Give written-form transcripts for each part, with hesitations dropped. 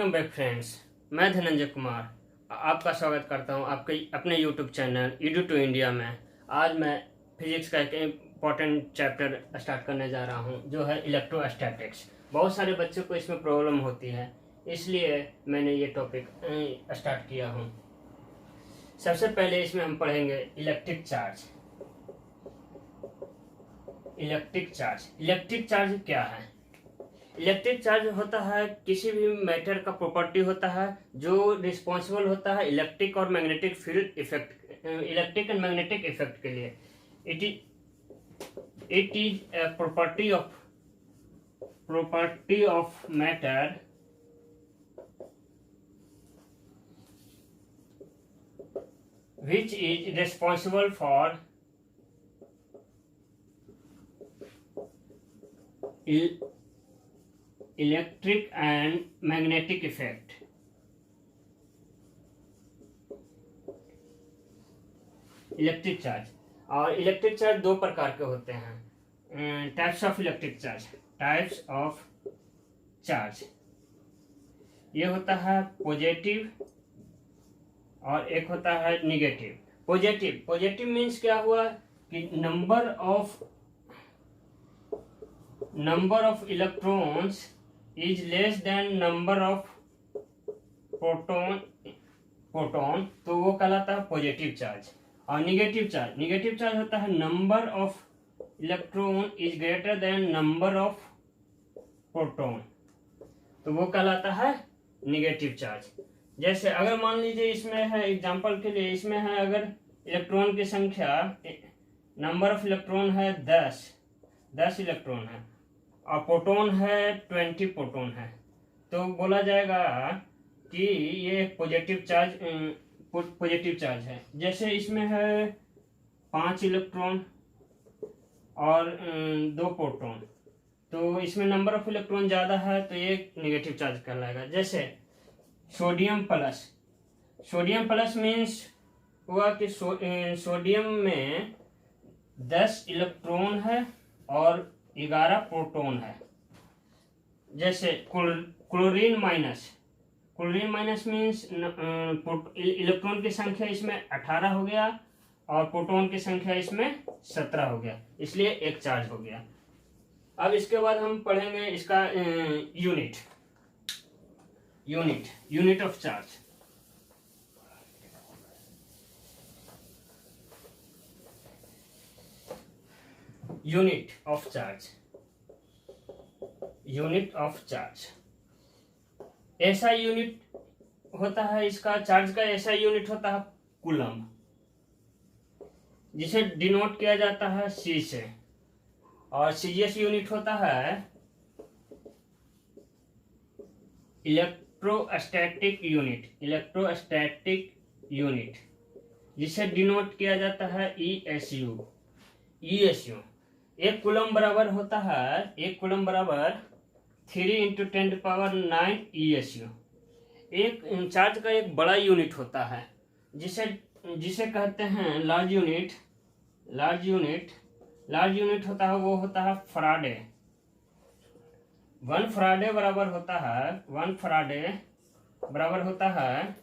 Welcome back friends. मैं धनंजय कुमार आपका स्वागत करता हूं आपके अपने YouTube channel edu to India में। आज मैं फिजिक्स का एक इम्पॉर्टेंट चैप्टर स्टार्ट करने जा रहा हूं जो है इलेक्ट्रोस्टैटिक्स। बहुत सारे बच्चों को इसमें प्रॉब्लम होती है, इसलिए मैंने ये टॉपिक स्टार्ट किया हूं। सबसे पहले इसमें हम पढ़ेंगे इलेक्ट्रिक चार्ज। इलेक्ट्रिक चार्ज क्या है? इलेक्ट्रिक चार्ज होता है किसी भी मैटर का प्रॉपर्टी होता है जो रिस्पॉन्सिबल होता है इलेक्ट्रिक और magnetic field effect, electric and magnetic effect के लिए। It is a property of matter which is responsible for electric and magnetic effect. Electric charge और इलेक्ट्रिक चार्ज दो प्रकार के होते हैं। Types of electric charge. ये होता है पॉजिटिव और एक होता है निगेटिव। पॉजिटिव मीन्स क्या हुआ कि number of electrons is less than number of proton, तो वो कहलाता है पॉजिटिव चार्ज। और निगेटिव चार्ज होता है number of electron is greater than number of proton, तो वो कहलाता है निगेटिव चार्ज। जैसे अगर मान लीजिए इसमें है, एग्जांपल के लिए इसमें है, अगर इलेक्ट्रॉन की संख्या, नंबर ऑफ इलेक्ट्रॉन है 10 इलेक्ट्रॉन है और प्रोटॉन है 20 प्रोटॉन है, तो बोला जाएगा कि ये पॉजिटिव चार्ज है। जैसे इसमें है 5 इलेक्ट्रॉन और 2 प्रोटॉन, तो इसमें नंबर ऑफ इलेक्ट्रॉन ज़्यादा है तो ये नेगेटिव चार्ज कहलाएगा। जैसे सोडियम प्लस मीन्स हुआ कि सोडियम में 10 इलेक्ट्रॉन है और 11 प्रोटॉन है। जैसे क्लोरीन माइनस मीन्स इलेक्ट्रॉन की संख्या इसमें 18 हो गया और प्रोटॉन की संख्या इसमें 17 हो गया, इसलिए एक चार्ज हो गया। अब इसके बाद हम पढ़ेंगे इसका unit of charge. Unit of charge ऐसा यूनिट होता है, इसका चार्ज का ऐसा यूनिट होता है कूलम, जिसे डिनोट किया जाता है C से। और सीजीएस यूनिट होता है इलेक्ट्रोस्टैटिक यूनिट, जिसे डिनोट किया जाता है ESU। एक कूलम बराबर 3 × 10⁹ ESU। एक चार्ज का एक बड़ा यूनिट होता है जिसे कहते हैं लार्ज यूनिट होता है, वो होता है फराडे। 1 फराडे बराबर होता है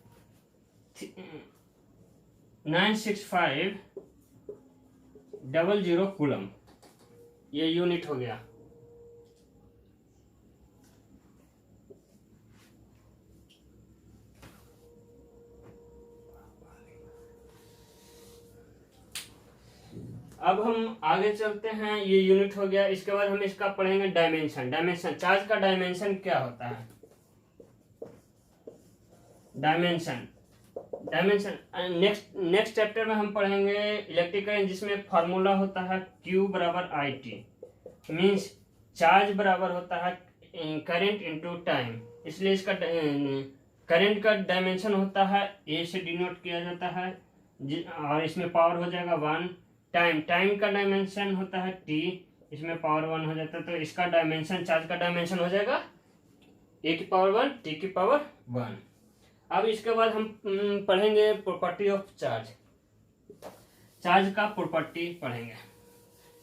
96500 कूलम। ये यूनिट हो गया। अब हम आगे चलते हैं, ये यूनिट हो गया। इसके बाद हम इसका पढ़ेंगे डायमेंशन। चार्ज का डायमेंशन क्या होता है? डायमेंशन नेक्स्ट चैप्टर में हम पढ़ेंगे इलेक्ट्रिकल, जिसमें फार्मूला होता है Q = IT, मीन्स चार्ज बराबर होता है करंट इनटू टाइम। इसलिए इसका करंट का डायमेंशन होता है A से डिनोट किया जाता है, और इसमें पावर हो जाएगा 1। टाइम का डायमेंशन होता है T, इसमें पावर 1 हो जाता है, तो इसका डायमेंशन, चार्ज का डायमेंशन हो जाएगा A⁴ T⁴ अब इसके बाद हम पढ़ेंगे प्रॉपर्टी ऑफ चार्ज का प्रॉपर्टी पढ़ेंगे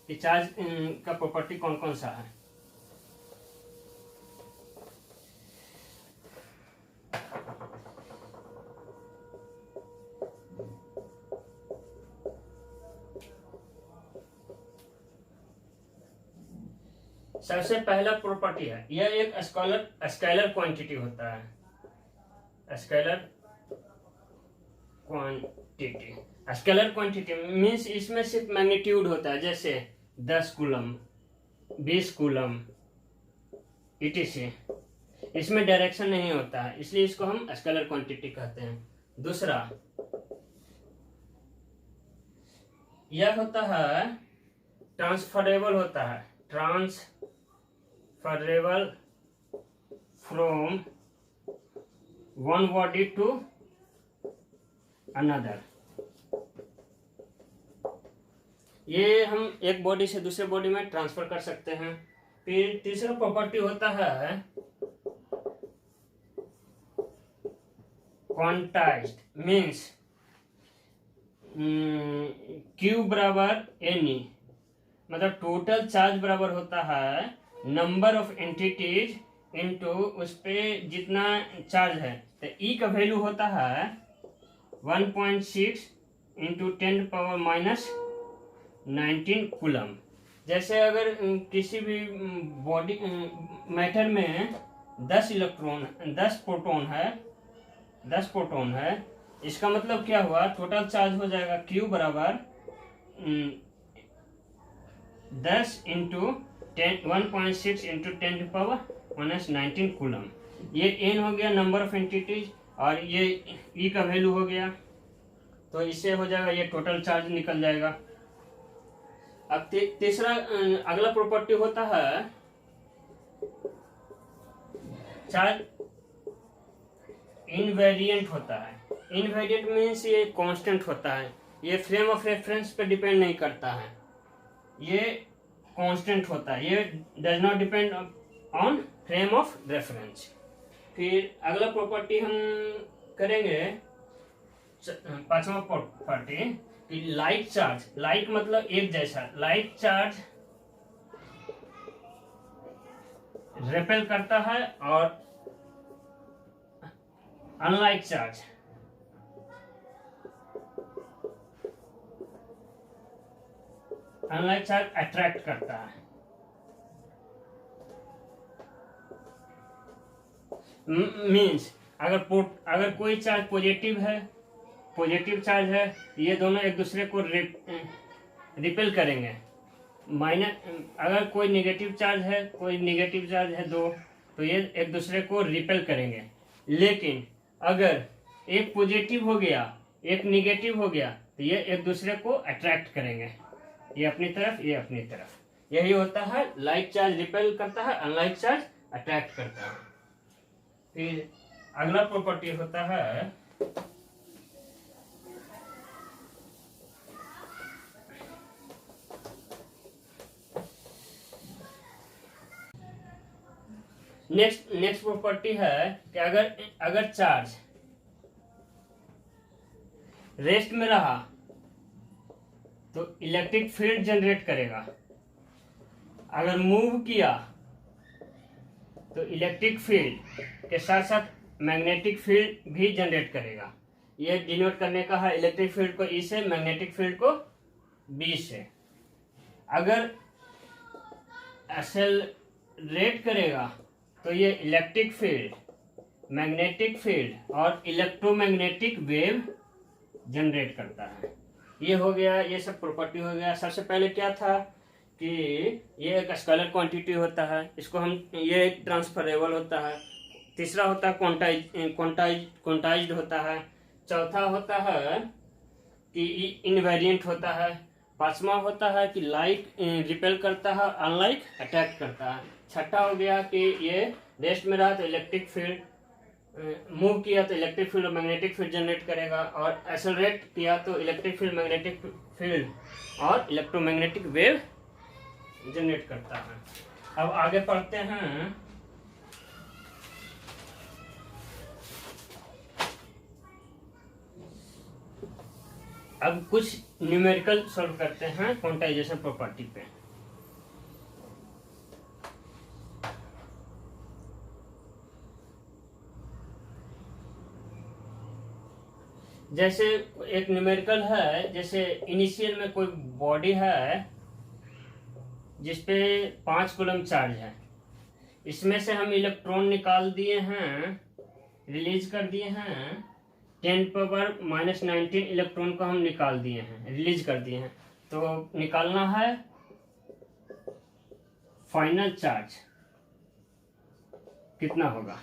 कि चार्ज का प्रॉपर्टी कौन कौन सा है। सबसे पहला प्रॉपर्टी है, यह एक स्केलर क्वांटिटी होता है। Scalar quantity, scalar quantity means इसमें सिर्फ मैग्नीट्यूड होता है, जैसे 10 कूलम, 20 कूलम etc। इसमें डायरेक्शन नहीं होता है, इसलिए इसको हम स्केलर क्वांटिटी कहते हैं। दूसरा यह होता है ट्रांसफरेबल होता है, transferable from one body to another. ये हम एक बॉडी से दूसरे बॉडी में ट्रांसफर कर सकते हैं। फिर तीसरा प्रॉपर्टी होता है क्वांटाइज्ड मीन्स Q बराबर NE, मतलब टोटल चार्ज बराबर होता है नंबर ऑफ एंटिटीज इनटू उस पे जितना चार्ज है। तो E का वैल्यू होता है 1.6 इंटू 10⁻⁻19 कूलम। जैसे अगर किसी भी बॉडी मैटर में 10 प्रोटॉन है, इसका मतलब क्या हुआ, टोटल चार्ज हो जाएगा Q बराबर 10 इंटू 1.6 इंटू 10⁻⁻19 कूलम। ये N हो गया नंबर ऑफ एंटिटीज और ये E का वैल्यू हो गया, तो इससे हो जाएगा ये टोटल चार्ज निकल जाएगा। अब तीसरा अगला प्रॉपर्टी होता है चार्ज इनवेरिएंट होता है। इनवेरिएंट मीन्स ये कांस्टेंट होता है, ये फ्रेम ऑफ रेफरेंस पे डिपेंड नहीं करता है, ये कांस्टेंट होता है, ये does not depend on frame of reference. फिर अगला प्रॉपर्टी हम करेंगे पांचवा प्रॉपर्टी कि लाइक चार्ज, लाइक मतलब एक जैसा, लाइक चार्ज रिपेल करता है और अनलाइक चार्ज अट्रैक्ट करता है। मीन्स अगर कोई चार्ज पॉजिटिव चार्ज है, ये दोनों एक दूसरे को रिपेल करेंगे। अगर कोई नेगेटिव चार्ज है दो, तो ये एक दूसरे को रिपेल करेंगे। लेकिन अगर एक पॉजिटिव हो गया एक निगेटिव हो गया, तो ये एक दूसरे को अट्रैक्ट करेंगे, ये अपनी तरफ ये अपनी तरफ। यही होता है, लाइक चार्ज रिपेल करता है, अनलाइक चार्ज अट्रैक्ट करता है। फिर अगला प्रॉपर्टी होता है नेक्स्ट प्रॉपर्टी है कि अगर चार्ज रेस्ट में रहा तो इलेक्ट्रिक फील्ड जनरेट करेगा, अगर मूव किया तो इलेक्ट्रिक फील्ड के साथ साथ मैग्नेटिक फील्ड भी जनरेट करेगा। ये डिनोट करने का है, इलेक्ट्रिक फील्ड को E से, मैग्नेटिक फील्ड को B से। अगर एक्सेलरेट करेगा तो ये इलेक्ट्रिक फील्ड, मैग्नेटिक फील्ड और इलेक्ट्रोमैग्नेटिक वेव जनरेट करता है। ये हो गया, ये सब प्रॉपर्टी हो गया। सबसे पहले क्या था कि ये एक स्केलर क्वांटिटी होता है, इसको हम, ये एक ट्रांसफरेबल होता है। तीसरा होता है क्वांटाइज्ड होता है। चौथा होता है कि इनवेरिएंट होता है। पांचवा होता है कि लाइक रिपेल करता है, अनलाइक अट्रैक्ट करता है। छठा हो गया कि ये रेस्ट में रहा तो इलेक्ट्रिक फील्ड, मूव किया तो इलेक्ट्रिक फील्ड और मैग्नेटिक फील्ड जनरेट करेगा, और एक्सेलरेट किया तो इलेक्ट्रिक फील्ड, मैग्नेटिक फील्ड और इलेक्ट्रोमैग्नेटिक वेव जनरेट करता है। अब आगे पढ़ते हैं। अब कुछ न्यूमेरिकल सॉल्व करते हैं क्वांटाइजेशन प्रॉपर्टी पे। जैसे एक न्यूमेरिकल है, जैसे इनिशियल में कोई बॉडी है जिसपे 5 कूलम चार्ज है, इसमें से हम इलेक्ट्रॉन निकाल दिए हैं, रिलीज कर दिए हैं 10⁻⁻19 इलेक्ट्रॉन को हम निकाल दिए हैं, रिलीज कर दिए हैं। तो निकालना है फाइनल चार्ज कितना होगा।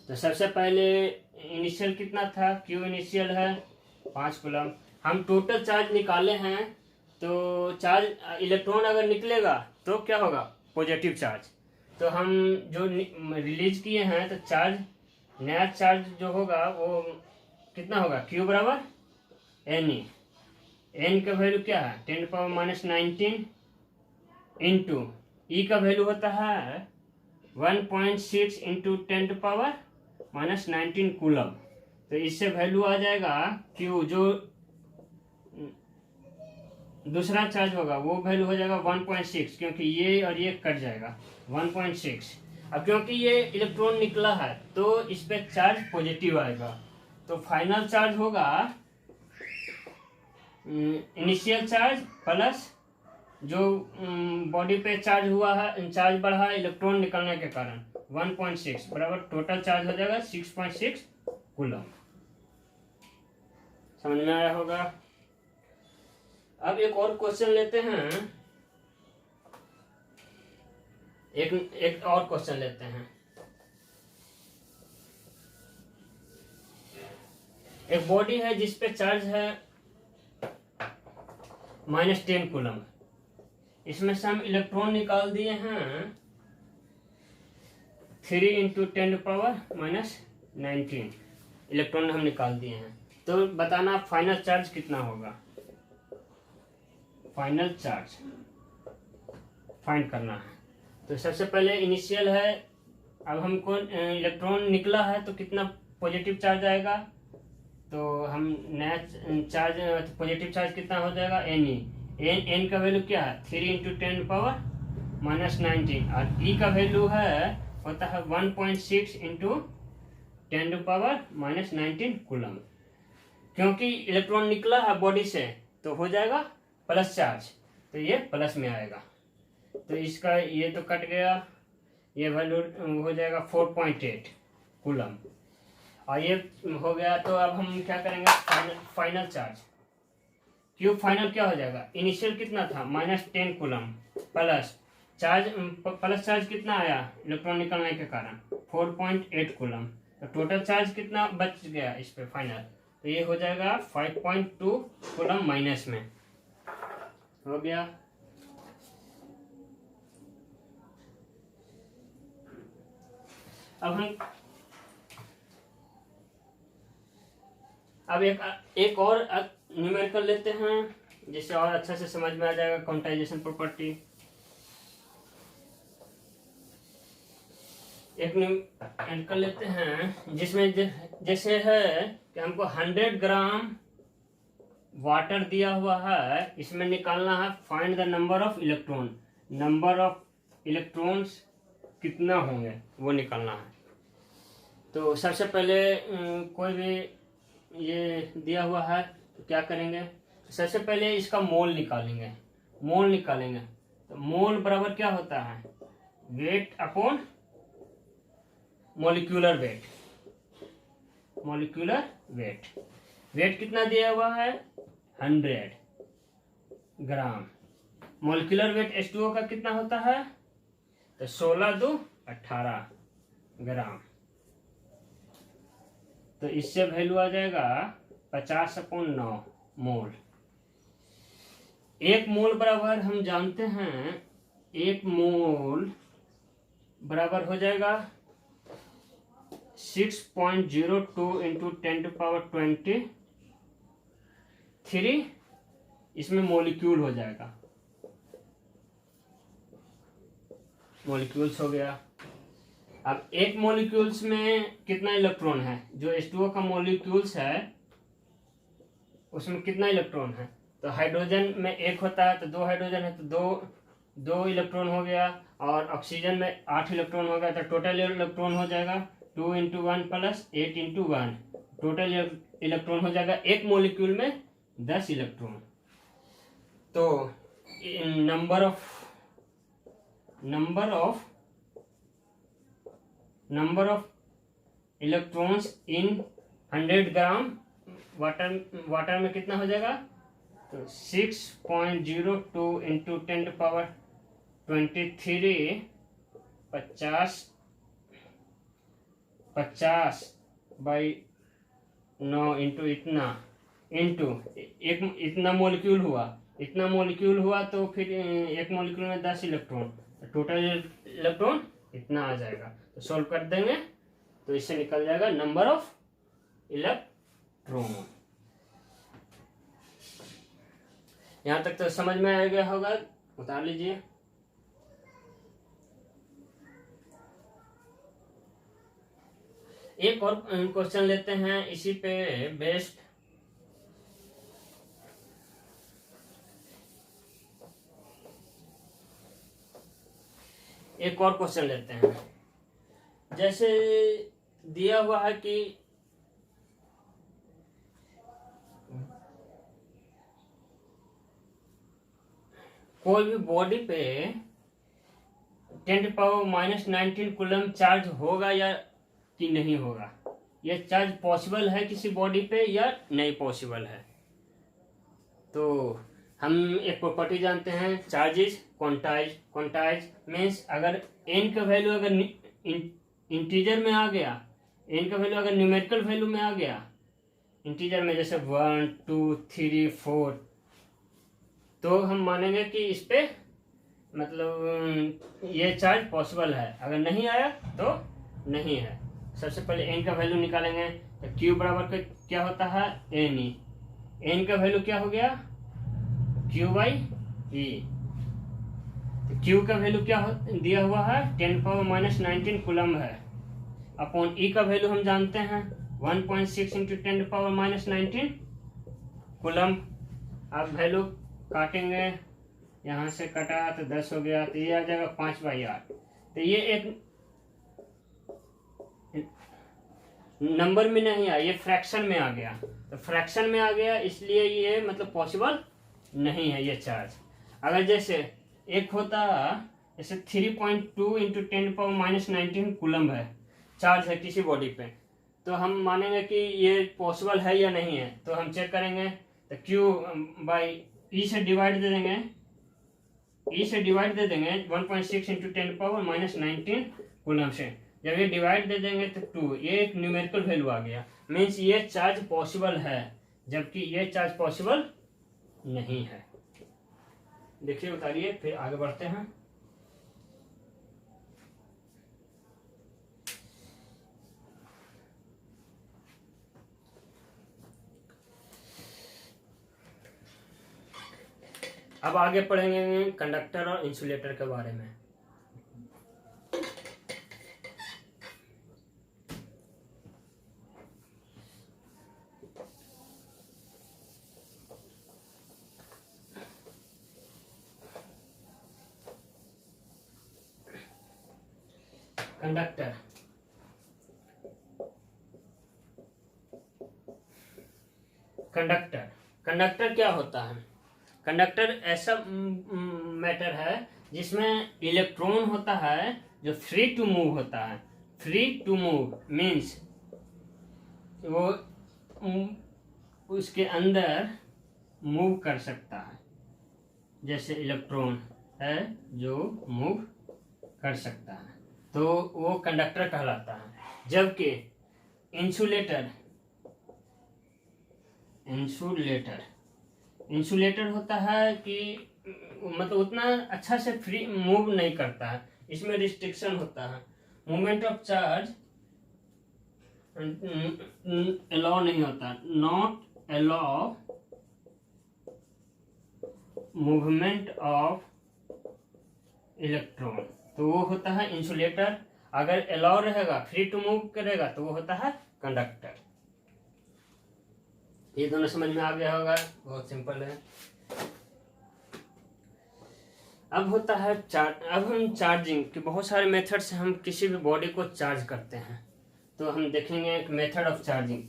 तो सबसे पहले इनिशियल कितना था, क्यू इनिशियल है 5 कूलम। हम टोटल चार्ज निकाले हैं, तो चार्ज इलेक्ट्रॉन अगर निकलेगा तो क्या होगा, पॉजिटिव चार्ज। तो हम जो रिलीज किए हैं तो चार्ज, नया चार्ज जो होगा वो कितना होगा, क्यू बराबर एन ई। एन का वैल्यू क्या है 10⁻⁻19 इंटू ई का वैल्यू होता है 1.6 इंटू 10⁻⁻19 कूलम। तो इससे वैल्यू आ जाएगा क्यू, जो दूसरा चार्ज होगा वो वैल्यू हो जाएगा 1.6, क्योंकि ये और ये कट जाएगा 1.6। अब क्योंकि ये इलेक्ट्रॉन निकला है तो इस पे चार्ज पॉजिटिव आएगा। तो फाइनल चार्ज होगा इनिशियल चार्ज प्लस जो बॉडी पे चार्ज हुआ है, चार्ज बढ़ा है इलेक्ट्रॉन निकलने के कारण 1.6 बराबर टोटल चार्ज हो जाएगा 6.6 कूलम। समझ में आया होगा। अब एक और क्वेश्चन लेते हैं, एक और क्वेश्चन लेते हैं। एक बॉडी है जिस पे चार्ज है -10 कूलम, इसमें से हम इलेक्ट्रॉन निकाल दिए हैं 3 इंटू 10⁻⁻19 इलेक्ट्रॉन हम निकाल दिए हैं। तो बताना फाइनल चार्ज कितना होगा, फाइनल चार्ज फाइंड करना है। तो सबसे पहले इनिशियल है, अब हमको इलेक्ट्रॉन निकला है तो कितना पॉजिटिव चार्ज आएगा, तो हम नया चार्ज पॉजिटिव चार्ज कितना हो जाएगा एन ई। एन का वैल्यू क्या है 3 इंटू 10⁻⁻19 और ई का वैल्यू है होता है 1.6 इंटू 10⁻⁻19 कूलम। क्योंकि इलेक्ट्रॉन निकला है बॉडी से तो हो जाएगा प्लस चार्ज, तो ये प्लस में आएगा। तो इसका ये तो कट गया, ये वैल्यू हो जाएगा 4.8 कूलम और ये हो गया। तो अब हम क्या करेंगे, फाइनल चार्ज क्यू फाइनल क्या हो जाएगा, इनिशियल कितना था -10 कूलम प्लस चार्ज कितना आया इलेक्ट्रॉन निकलने के कारण 4.8 कूलम। तो टोटल चार्ज कितना बच गया इस पे फाइनल, तो ये हो जाएगा 5.2 कूलम माइनस में हो गया। अब एक और न्यूमेरिकल लेते हैं जिससे और अच्छा से समझ में आ जाएगा क्वांटाइजेशन प्रॉपर्टी। एक न्यूमेरिकल लेते हैं जिसमें जैसे है कि हमको 100 ग्राम वाटर दिया हुआ है, इसमें निकालना है find the number of electron, number of electrons कितना होंगे वो निकालना है। तो सबसे पहले कोई भी ये दिया हुआ है तो क्या करेंगे, सबसे पहले इसका मोल निकालेंगे। तो मोल बराबर क्या होता है, weight upon molecular weight. Weight कितना दिया हुआ है 100 ग्राम। मॉलिक्यूलर वेट H2O का कितना होता है, तो 16 2 18 ग्राम। तो इससे वैल्यू आ जाएगा 50/9 मोल। एक मोल बराबर हम जानते हैं, एक मोल बराबर हो जाएगा 6.02 इंटू 10⁻23। इसमें मॉलिक्यूल हो जाएगा, मॉलिक्यूल्स हो गया। अब एक मॉलिक्यूल्स में कितना इलेक्ट्रॉन है, जो H2O का मॉलिक्यूल्स है उसमें कितना इलेक्ट्रॉन है, तो हाइड्रोजन में एक होता है तो 2 हाइड्रोजन है तो दो इलेक्ट्रॉन हो गया, और ऑक्सीजन में 8 इलेक्ट्रॉन हो गया। तो टोटल इलेक्ट्रॉन हो जाएगा 2 × 1 + 8 × 1, टोटल इलेक्ट्रॉन हो जाएगा एक मॉलिक्यूल में 10 इलेक्ट्रॉन। तो number of number of electrons in 100 gram water में कितना हो जाएगा, तो 6.02 इंटू 10⁻23 50 बाई 9 इंटू इतना इंटू एक इतना मोलिक्यूल हुआ तो फिर एक मोलिक्यूल में 10 इलेक्ट्रॉन, तो टोटल इलेक्ट्रॉन इतना आ जाएगा। तो सॉल्व कर देंगे तो इससे निकल जाएगा नंबर ऑफ इलेक्ट्रॉन। यहां तक तो समझ में आ गया होगा, उतार लीजिए। एक और क्वेश्चन लेते हैं इसी पे बेस्ड। एक और क्वेश्चन लेते हैं। जैसे दिया हुआ है कि कोई भी बॉडी पे 10⁻⁻19 कूलम चार्ज होगा या कि नहीं होगा, यह चार्ज पॉसिबल है किसी बॉडी पे या नहीं पॉसिबल है। तो हम एक प्रॉपर्टी जानते हैं, चार्ज इज क्वांटाइज मीन्स अगर n का वैल्यू अगर इंटीजर में आ गया, n का वैल्यू अगर न्यूमेरिकल वैल्यू में आ गया, इंटीजर में जैसे 1 2 3 4, तो हम मानेंगे कि इस पे मतलब ये चार्ज पॉसिबल है। अगर नहीं आया तो नहीं है। सबसे पहले n का वैल्यू निकालेंगे, तो q बराबर क्या होता है, n का वैल्यू क्या हो गया, q/e। तो q का वैल्यू क्या दिया हुआ है, 10⁻⁻19 कूलम है, अपॉन e का वैल्यू हम जानते हैं 1.6 इंटू 10⁻⁻19 कूलम। अब वैल्यू काटेंगे, यहाँ से कटा तो 10 हो गया, तो ये आ जाएगा 5/8। तो ये एक नंबर में नहीं आया, ये फ्रैक्शन में आ गया। तो फ्रैक्शन में आ गया इसलिए ये मतलब पॉसिबल नहीं है ये चार्ज। अगर जैसे एक होता जैसे 3.2 इंटू 10⁻⁻19 कूलम है, चार्ज है किसी बॉडी पे, तो हम मानेंगे कि ये पॉसिबल है या नहीं है। तो हम चेक करेंगे, तो q/e से डिवाइड दे देंगे, 1.6 इंटू 10⁻⁻19 कूलम से। जब ये डिवाइड दे देंगे तो 2, ये एक न्यूमेरिकल वैल्यू आ गया, मीन्स ये चार्ज पॉसिबल है, जबकि ये चार्ज पॉसिबल नहीं है। देखिए, उतारिए, फिर आगे बढ़ते हैं। अब आगे पढ़ेंगे कंडक्टर और इंसुलेटर के बारे में। कंडक्टर कंडक्टर क्या होता है? कंडक्टर ऐसा मैटर है जिसमें इलेक्ट्रॉन होता है जो फ्री टू मूव होता है। फ्री टू मूव मीन्स वो उसके अंदर मूव कर सकता है, जैसे इलेक्ट्रॉन है जो मूव कर सकता है, तो वो कंडक्टर कहलाता है। जबकि इंसुलेटर होता है कि मतलब उतना अच्छा से फ्री मूव नहीं करता है, इसमें रिस्ट्रिक्शन होता है। मूवमेंट ऑफ चार्ज अलाउ नहीं होता, not allow movement of electron, तो वो होता है इंसुलेटर। अगर अलाउ रहेगा, फ्री टू मूव करेगा, तो वो होता है कंडक्टर। ये दोनों समझ में आ गया होगा, बहुत सिंपल है। अब होता है अब हम चार्जिंग के बहुत सारे मेथड से हम किसी भी बॉडी को चार्ज करते हैं। तो हम देखेंगे एक मेथड ऑफ चार्जिंग,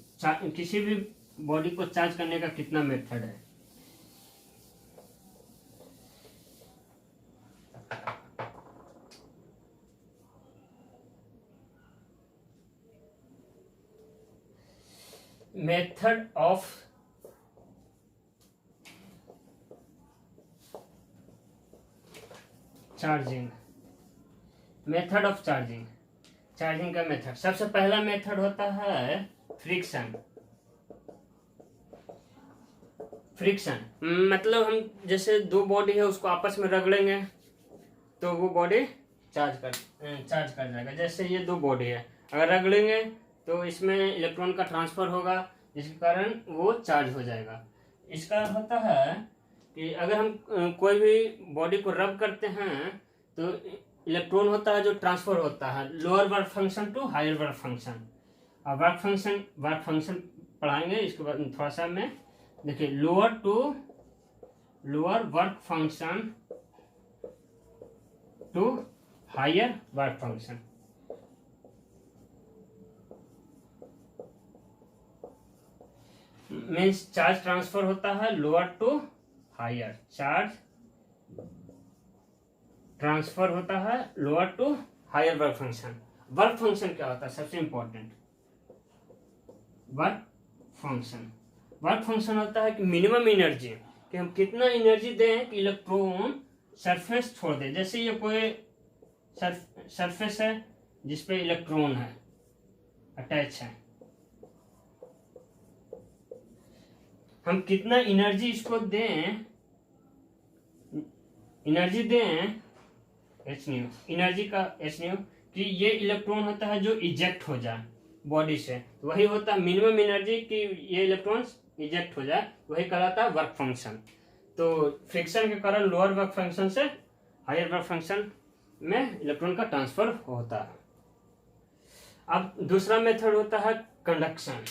किसी भी बॉडी को चार्ज करने का कितना मेथड है। Method of charging, method of charging, charging का मेथड। सबसे पहला मेथड होता है फ्रिक्शन। फ्रिक्शन मतलब हम जैसे दो बॉडी है उसको आपस में रगड़ेंगे तो वो बॉडी चार्ज कर जाएगा। जैसे ये दो बॉडी है, अगर रगड़ेंगे तो इसमें इलेक्ट्रॉन का ट्रांसफर होगा जिसके कारण वो चार्ज हो जाएगा। इसका होता है कि अगर हम कोई भी बॉडी को रब करते हैं तो इलेक्ट्रॉन होता है जो ट्रांसफर होता है lower work function to higher work function. और वर्क फंक्शन पढ़ाएंगे इसके बाद थोड़ा सा में। देखिए lower work function to higher work function. Means charge transfer होता है lower to higher, charge transfer होता है lower to higher work function. Work function क्या होता है सबसे इंपॉर्टेंट, वर्क फंक्शन होता है कि मिनिमम एनर्जी, कि हम कितना एनर्जी दें कि इलेक्ट्रॉन सरफेस छोड़ दे। जैसे ये कोई सरफेस है जिसपे इलेक्ट्रॉन है अटैच है, हम कितना एनर्जी इसको दें, एनर्जी दें एच न्यू, एनर्जी का एच न्यू, कि ये इलेक्ट्रॉन होता है जो इजेक्ट हो जाए बॉडी से, तो वही होता है मिनिमम एनर्जी कि ये इलेक्ट्रॉन्स इजेक्ट हो जाए, वही कहलाता है वर्क फंक्शन। तो फ्रिक्शन के कारण लोअर वर्क फंक्शन से हायर वर्क फंक्शन में इलेक्ट्रॉन का ट्रांसफर होता है। अब दूसरा मेथड होता है कंडक्शन।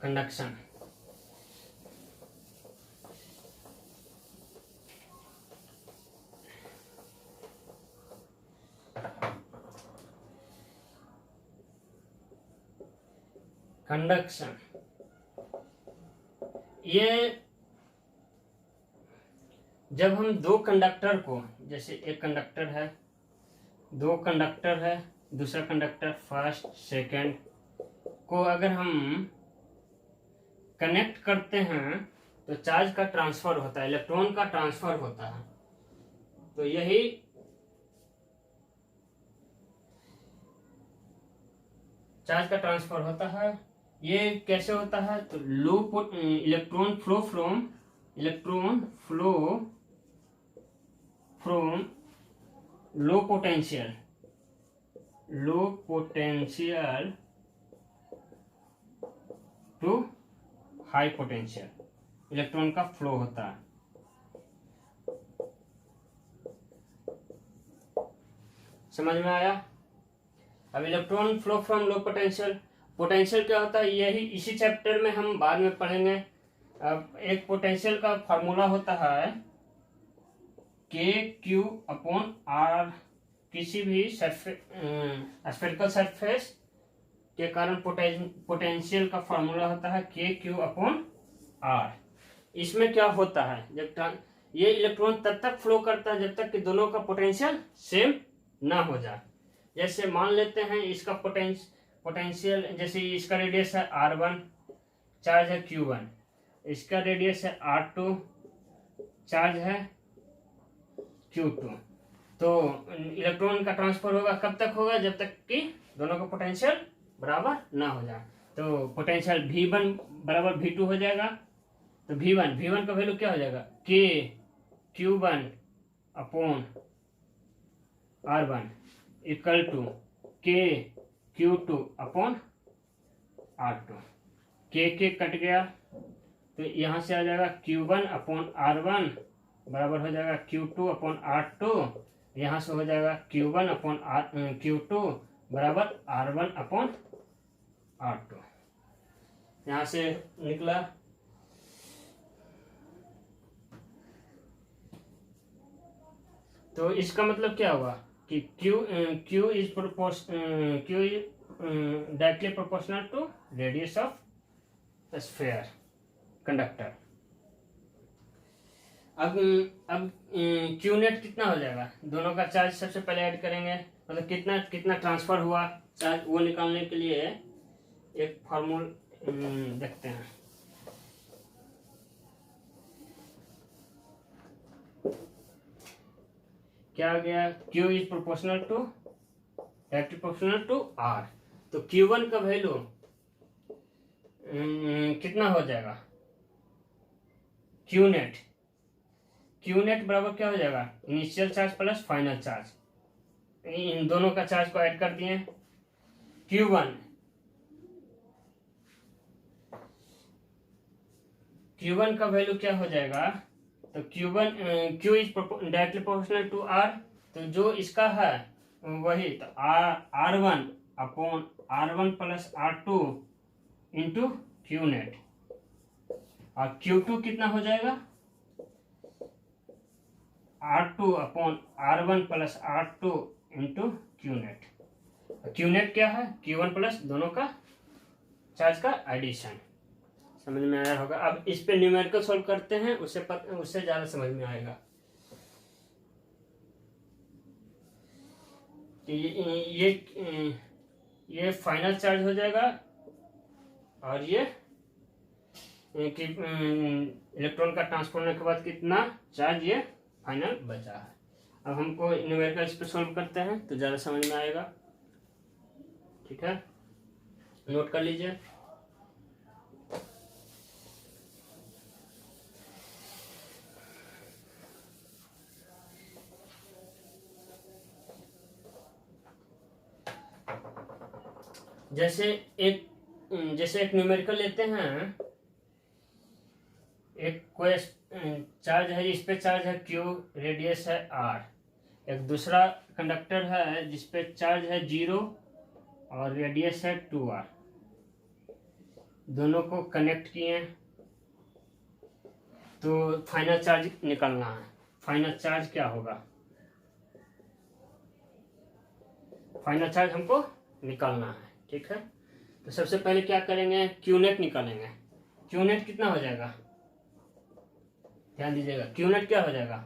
कंडक्शन कंडक्शन ये जब हम दो कंडक्टर को, जैसे एक कंडक्टर है, दो कंडक्टर है, दूसरा कंडक्टर फर्स्ट सेकंड को अगर हम कनेक्ट करते हैं तो चार्ज का ट्रांसफर होता है, इलेक्ट्रॉन का ट्रांसफर होता है। तो यही चार्ज का ट्रांसफर होता है। ये कैसे होता है, तो electron flow from low potential to high potential, electron का फ्लो होता है। समझ में आया? अब electron flow from low potential क्या होता है, यही इसी चैप्टर में हम बाद में पढ़ेंगे। अब एक पोटेंशियल का फार्मूला होता है KQ/R। किसी भी स्फेरिकल सरफेस के कारण पोटेंशियल का फार्मूला होता है KQ/R। इसमें क्या होता है, जब ये इलेक्ट्रॉन तब तक फ्लो करता है जब तक कि दोनों का पोटेंशियल सेम ना हो जाए। जैसे मान लेते हैं इसका पोटेंशियल, जैसे इसका रेडियस है R1, चार्ज है Q1, इसका रेडियस है R2, चार्ज है Q2। तो इलेक्ट्रॉन का ट्रांसफर होगा कब तक होगा, जब तक कि दोनों का पोटेंशियल बराबर ना हो जाए। तो पोटेंशियल V1 बराबर V2 हो जाएगा। तो V1 का वैल्यू क्या हो जाएगा, KQ1/R1 इक्वल टू KQ2/R2। के कट गया तो यहाँ से आ जाएगा Q1/R1 बराबर हो जाएगा Q2/R2। यहाँ से हो जाएगा Q2 बराबर R1/R2। यहाँ से निकला। तो इसका मतलब क्या हुआ कि Q is directly proportional to radius of sphere conductor. अब अब क्यू नेट कितना हो जाएगा, दोनों का चार्ज सबसे पहले ऐड करेंगे, मतलब कितना कितना ट्रांसफर हुआ चार्ज, वो निकालने के लिए एक फॉर्मूल देखते हैं। क्या आ गया, Q is proportional to directly proportional to R। तो Q1 का वैल्यू कितना हो जाएगा, Q नेट, Q नेट बराबर क्या हो जाएगा, initial charge plus final charge, इन दोनों का चार्ज को ऐड कर दिए। Q1 का वैल्यू क्या हो जाएगा, तो Q is directly proportional to R, तो जो इसका है वही, तो R1 upon R1 plus R2 into Q net, और Q2 कितना हो जाएगा, R2 upon R1 plus R2 into Q net. Q net क्या है, Q1 प्लस दोनों का चार्ज का एडिशन। समझ में आया होगा। अब इस पे न्यूमेरिकल सॉल्व करते हैं, उससे ज़्यादा समझ में आएगा। ये फाइनल चार्ज हो जाएगा, और ये कि इलेक्ट्रॉन का ट्रांसफर होने के बाद कितना चार्ज ये फाइनल बचा है। अब हमको न्यूमेरिकल इस पे सॉल्व करते हैं तो ज़्यादा समझ में आएगा। ठीक है, नोट कर लीजिए। जैसे एक न्यूमेरिकल लेते हैं, एक कोई चार्ज है, इस पे चार्ज है Q, रेडियस है R। एक दूसरा कंडक्टर है जिस पे चार्ज है 0 और रेडियस है 2R। दोनों को कनेक्ट किए तो फाइनल चार्ज निकलना है। फाइनल चार्ज क्या होगा, फाइनल चार्ज हमको निकालना है। ठीक है, तो सबसे पहले क्या करेंगे, Q नेट निकालेंगे। Q नेट कितना हो जाएगा, ध्यान दीजिएगा, Q नेट क्या हो जाएगा,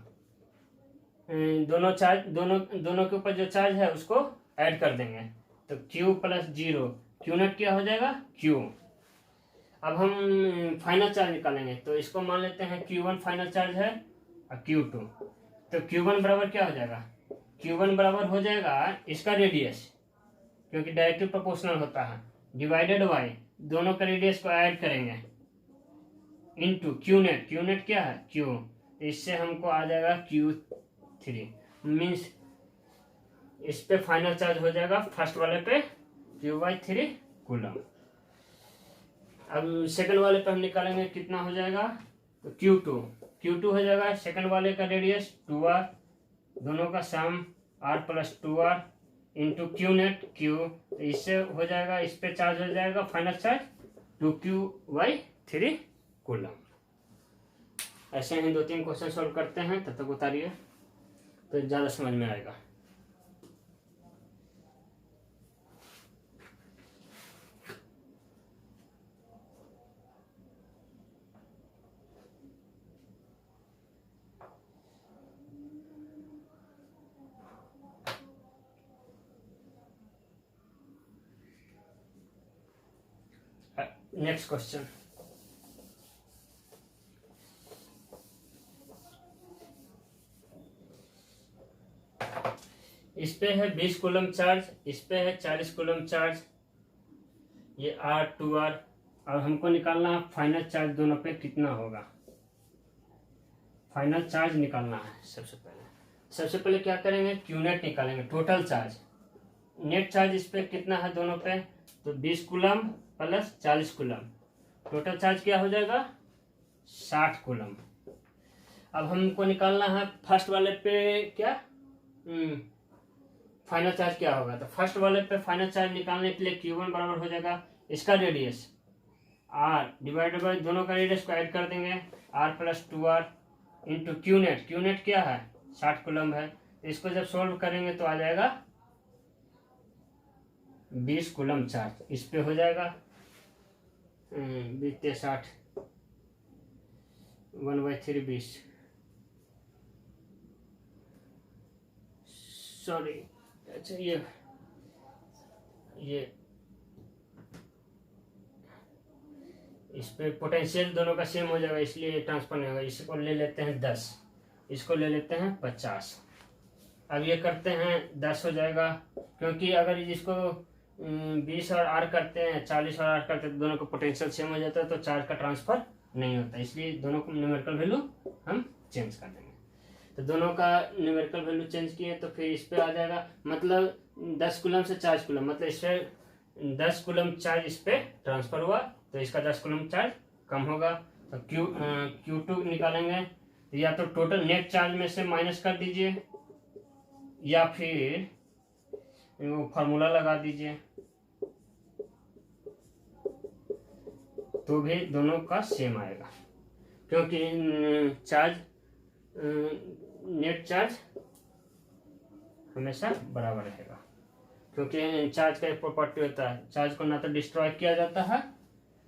दोनों के ऊपर जो चार्ज है उसको ऐड कर देंगे, तो Q प्लस 0, Q नेट क्या हो जाएगा Q। अब हम फाइनल चार्ज निकालेंगे, तो इसको मान लेते हैं Q1 फाइनल चार्ज है और Q2, तो Q1 बराबर क्या हो जाएगा, Q1 बराबर हो जाएगा इसका रेडियस, क्योंकि डायरेक्टली प्रोपोर्शनल होता है, डिवाइडेड बाय दोनों का रेडियस को ऐड करेंगे into Q net. Q net क्या है Q, इससे हमको आ जाएगा Q3, मीन्स इस पे फाइनल चार्ज हो जाएगा फर्स्ट वाले पे Q/3 कूलम। अब सेकंड वाले पे हम निकालेंगे, कितना हो जाएगा, तो Q2 हो जाएगा सेकंड वाले का रेडियस 2R, दोनों का सम R plus 2R into Q net Q, तो इससे हो जाएगा, इस पे चार्ज हो जाएगा फाइनल चार्ज 2Q/3 कूलम। ऐसे ही 2-3 क्वेश्चन सॉल्व करते हैं, तब तक उतारिए तो ज़्यादा समझ में आएगा। नेक्स्ट क्वेश्चन, इस पे है 20 कूलम चार्ज, इस पे है 40 कूलम चार्ज, ये R 2R, और हमको निकालना है फाइनल चार्ज दोनों पे कितना होगा। फाइनल चार्ज निकालना है। सबसे पहले क्या करेंगे, Q नेट निकालेंगे, टोटल चार्ज, नेट चार्ज इस पे कितना है दोनों पे, तो 20 coulomb plus 40 coulomb, total charge क्या हो जाएगा 60 कूलम। अब हमको निकालना है फर्स्ट वाले पे क्या फाइनल चार्ज क्या होगा, तो फर्स्ट वाले पे फाइनल चार्ज निकालने के लिए Q1 बराबर हो जाएगा इसका रेडियस R डिवाइडेड बाय दोनों का रेडियस को ऐड कर देंगे R plus 2R into Q net क्या है 60 कूलम है, इसको जब सोल्व करेंगे तो आ जाएगा 20 कूलम चार्ज, इस पे हो जाएगा 20 × 60 1/3 20, सॉरी, अच्छा ये इस पे पोटेंशियल दोनों का सेम हो जाएगा, इसलिए ट्रांसफर नहीं होगा। इसको ले लेते हैं 10, इसको ले लेते हैं 50। अब ये करते हैं 10 हो जाएगा, क्योंकि अगर इसको 20 और आर करते हैं, 40 और आर करते हैं, तो दोनों का पोटेंशियल सेम हो जाता है, तो चार्ज का ट्रांसफर नहीं होता, इसलिए दोनों को न्यूमेरिकल वैल्यू हम चेंज कर देंगे। तो दोनों का न्यूमेरिकल वैल्यू चेंज किए तो फिर इस पे आ जाएगा, मतलब 10 कूलम से चार्ज कूलम, मतलब इस पे 10 कूलम चार्ज इस पे ट्रांसफर हुआ, तो इसका 10 कूलम चार्ज कम होगा। तो Q2 निकालेंगे, या तो टोटल नेट चार्ज में से माइनस कर दीजिए, या फिर वो फार्मूला लगा दीजिए, तो भी दोनों का सेम आएगा, क्योंकि चार्ज नेट चार्ज हमेशा बराबर रहेगा, क्योंकि चार्ज का एक प्रॉपर्टी होता है, चार्ज को ना तो डिस्ट्रॉय किया जाता है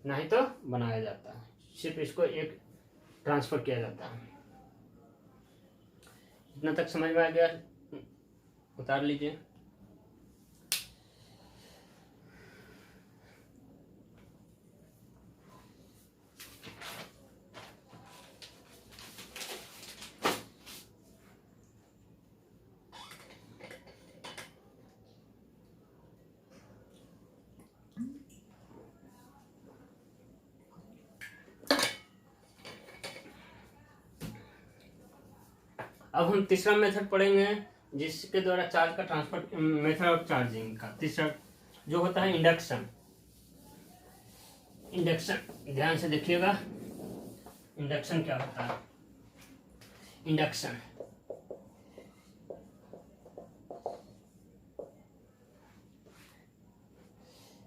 ना ही तो बनाया जाता है, सिर्फ इसको एक ट्रांसफर किया जाता है। इतना तक समझ में आ गया? उतार लीजिए। अब हम तीसरा मेथड पढ़ेंगे, जिसके द्वारा चार्ज का ट्रांसफर, मेथड ऑफ चार्जिंग का तीसरा जो होता है इंडक्शन। इंडक्शन ध्यान से देखिएगा, इंडक्शन क्या होता है। इंडक्शन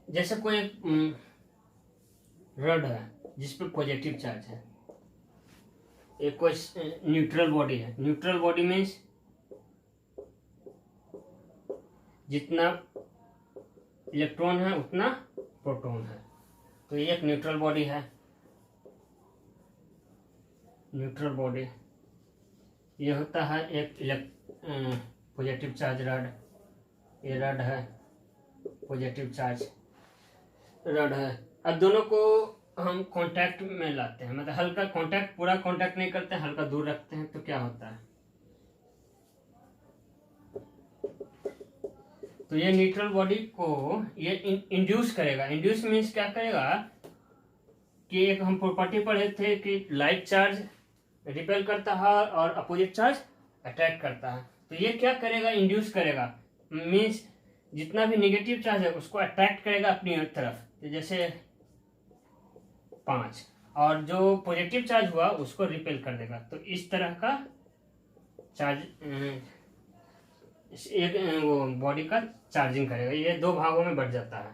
जैसे कोई रड है जिसपे पॉजिटिव चार्ज है, एक कोई न्यूट्रल बॉडी है। न्यूट्रल बॉडी मीन्स जितना इलेक्ट्रॉन है उतना प्रोटॉन है, तो ये एक न्यूट्रल बॉडी है। न्यूट्रल बॉडी ये होता है एक पॉजिटिव चार्ज रड, ये रड है, पॉजिटिव चार्ज रड है। अब दोनों को हम कांटेक्ट में लाते हैं, मतलब हल्का कांटेक्ट, पूरा कांटेक्ट नहीं करते हैं, हल्का दूर रखते हैं, तो क्या होता है, तो ये न्यूट्रल बॉडी को ये इंड्यूस करेगा। इंड्यूस मीन्स क्या करेगा कि एक हम प्रॉपर्टी पढ़े थे कि लाइक चार्ज रिपेल करता है और अपोजिट चार्ज अट्रैक्ट करता है, तो ये क्या करेगा, इंड्यूस करेगा, मीन्स जितना भी नेगेटिव चार्ज है उसको अट्रैक्ट करेगा अपनी तरफ, तो जैसे 5, और जो पॉजिटिव चार्ज हुआ उसको रिपेल कर देगा। तो इस तरह का चार्ज एक वो बॉडी का चार्जिंग करेगा। ये दो भागों में बढ़ जाता है,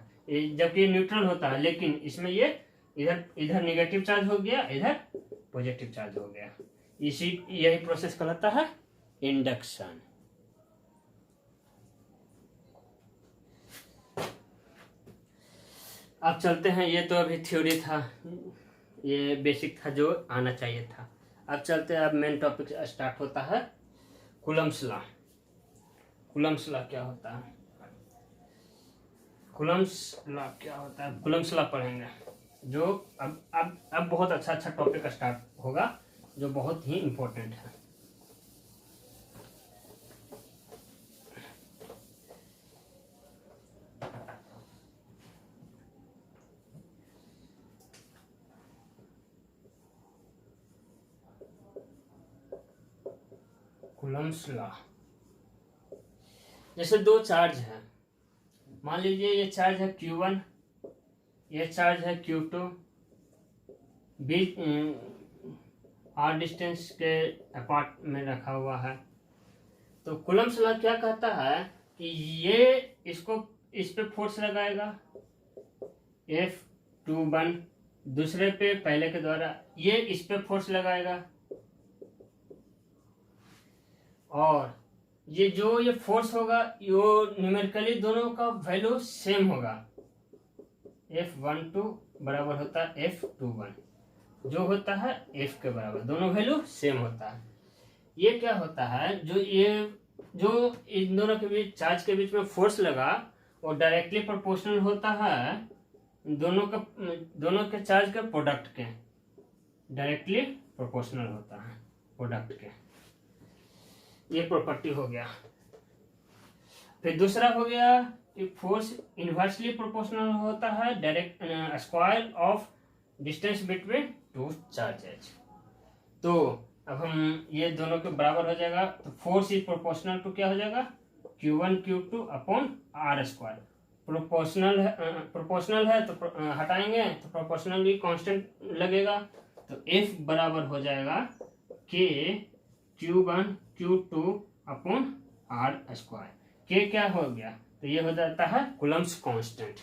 जबकि ये न्यूट्रल होता है, लेकिन इसमें ये इधर इधर नेगेटिव चार्ज हो गया, इधर पॉजिटिव चार्ज हो गया। यही प्रोसेस कहलाता है इंडक्शन। अब चलते हैं, ये तो अभी थ्योरी था, ये बेसिक था जो आना चाहिए था। अब चलते हैं, अब मेन टॉपिक स्टार्ट होता है कूलम्स लॉ। कूलम्स लॉ क्या होता है, कूलम्स लॉ क्या होता है, कूलम्स लॉ पढ़ेंगे, जो अब बहुत अच्छा टॉपिक स्टार्ट होगा, जो बहुत ही इम्पोर्टेंट है। कूलम्स लॉ, जैसे दो चार्ज है, मान लीजिए ये चार्ज है Q1, ये चार्ज है Q2, बीच r डिस्टेंस के अपार्ट में रखा हुआ है। तो कूलम्स लॉ क्या कहता है कि ये इसको इस पे फोर्स लगाएगा F21, दूसरे पे पहले के द्वारा ये इस पे फोर्स लगाएगा, और ये जो ये फोर्स होगा यो न्यूमेरिकली दोनों का वैल्यू सेम होगा। F12 बराबर होता है F21, जो होता है F के बराबर, दोनों वैल्यू सेम होता है। ये क्या होता है, जो ये जो इन दोनों के बीच चार्ज के बीच में फोर्स लगा वो डायरेक्टली प्रोपोर्शनल होता है दोनों के चार्ज के प्रोडक्ट के, डायरेक्टली प्रोपोर्शनल होता है प्रोडक्ट के। ये प्रॉपर्टी हो गया। फिर दूसरा हो गया कि फोर्स इनवर्सली प्रोपोर्शनल होता है direct square of distance between two charges. तो अब हम ये दोनों के बराबर हो जाएगा, तो फोर्स इज प्रोपोर्शनल टू क्या हो जाएगा, Q1 Q2 upon R square. Proportional है तो हटाएंगे तो प्रोपोर्शनली कांस्टेंट लगेगा, तो F बराबर हो जाएगा K Q1 Q2 upon R square. K क्या हो गया, तो ये हो जाता है Coulomb's constant.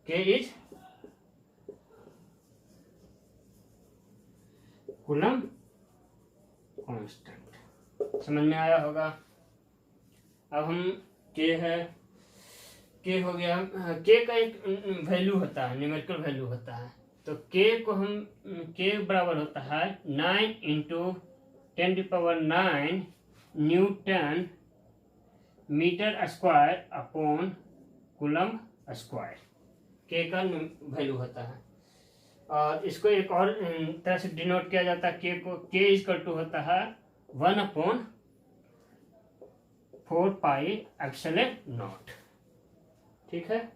K is Coulomb constant. समझ में आया होगा। अब हम के हो गया, के का एक वैल्यू होता है, न्यूमेरिकल वैल्यू होता है, तो के को हम के बराबर होता है 9 into 10⁹ newton metre square upon coulomb square. के का वैल्यू होता है। और इसको एक और तरह से डिनोट किया जाता है, के इक्वल टू होता है 1/4 पाई एप्सिलॉन नॉट। ठीक है,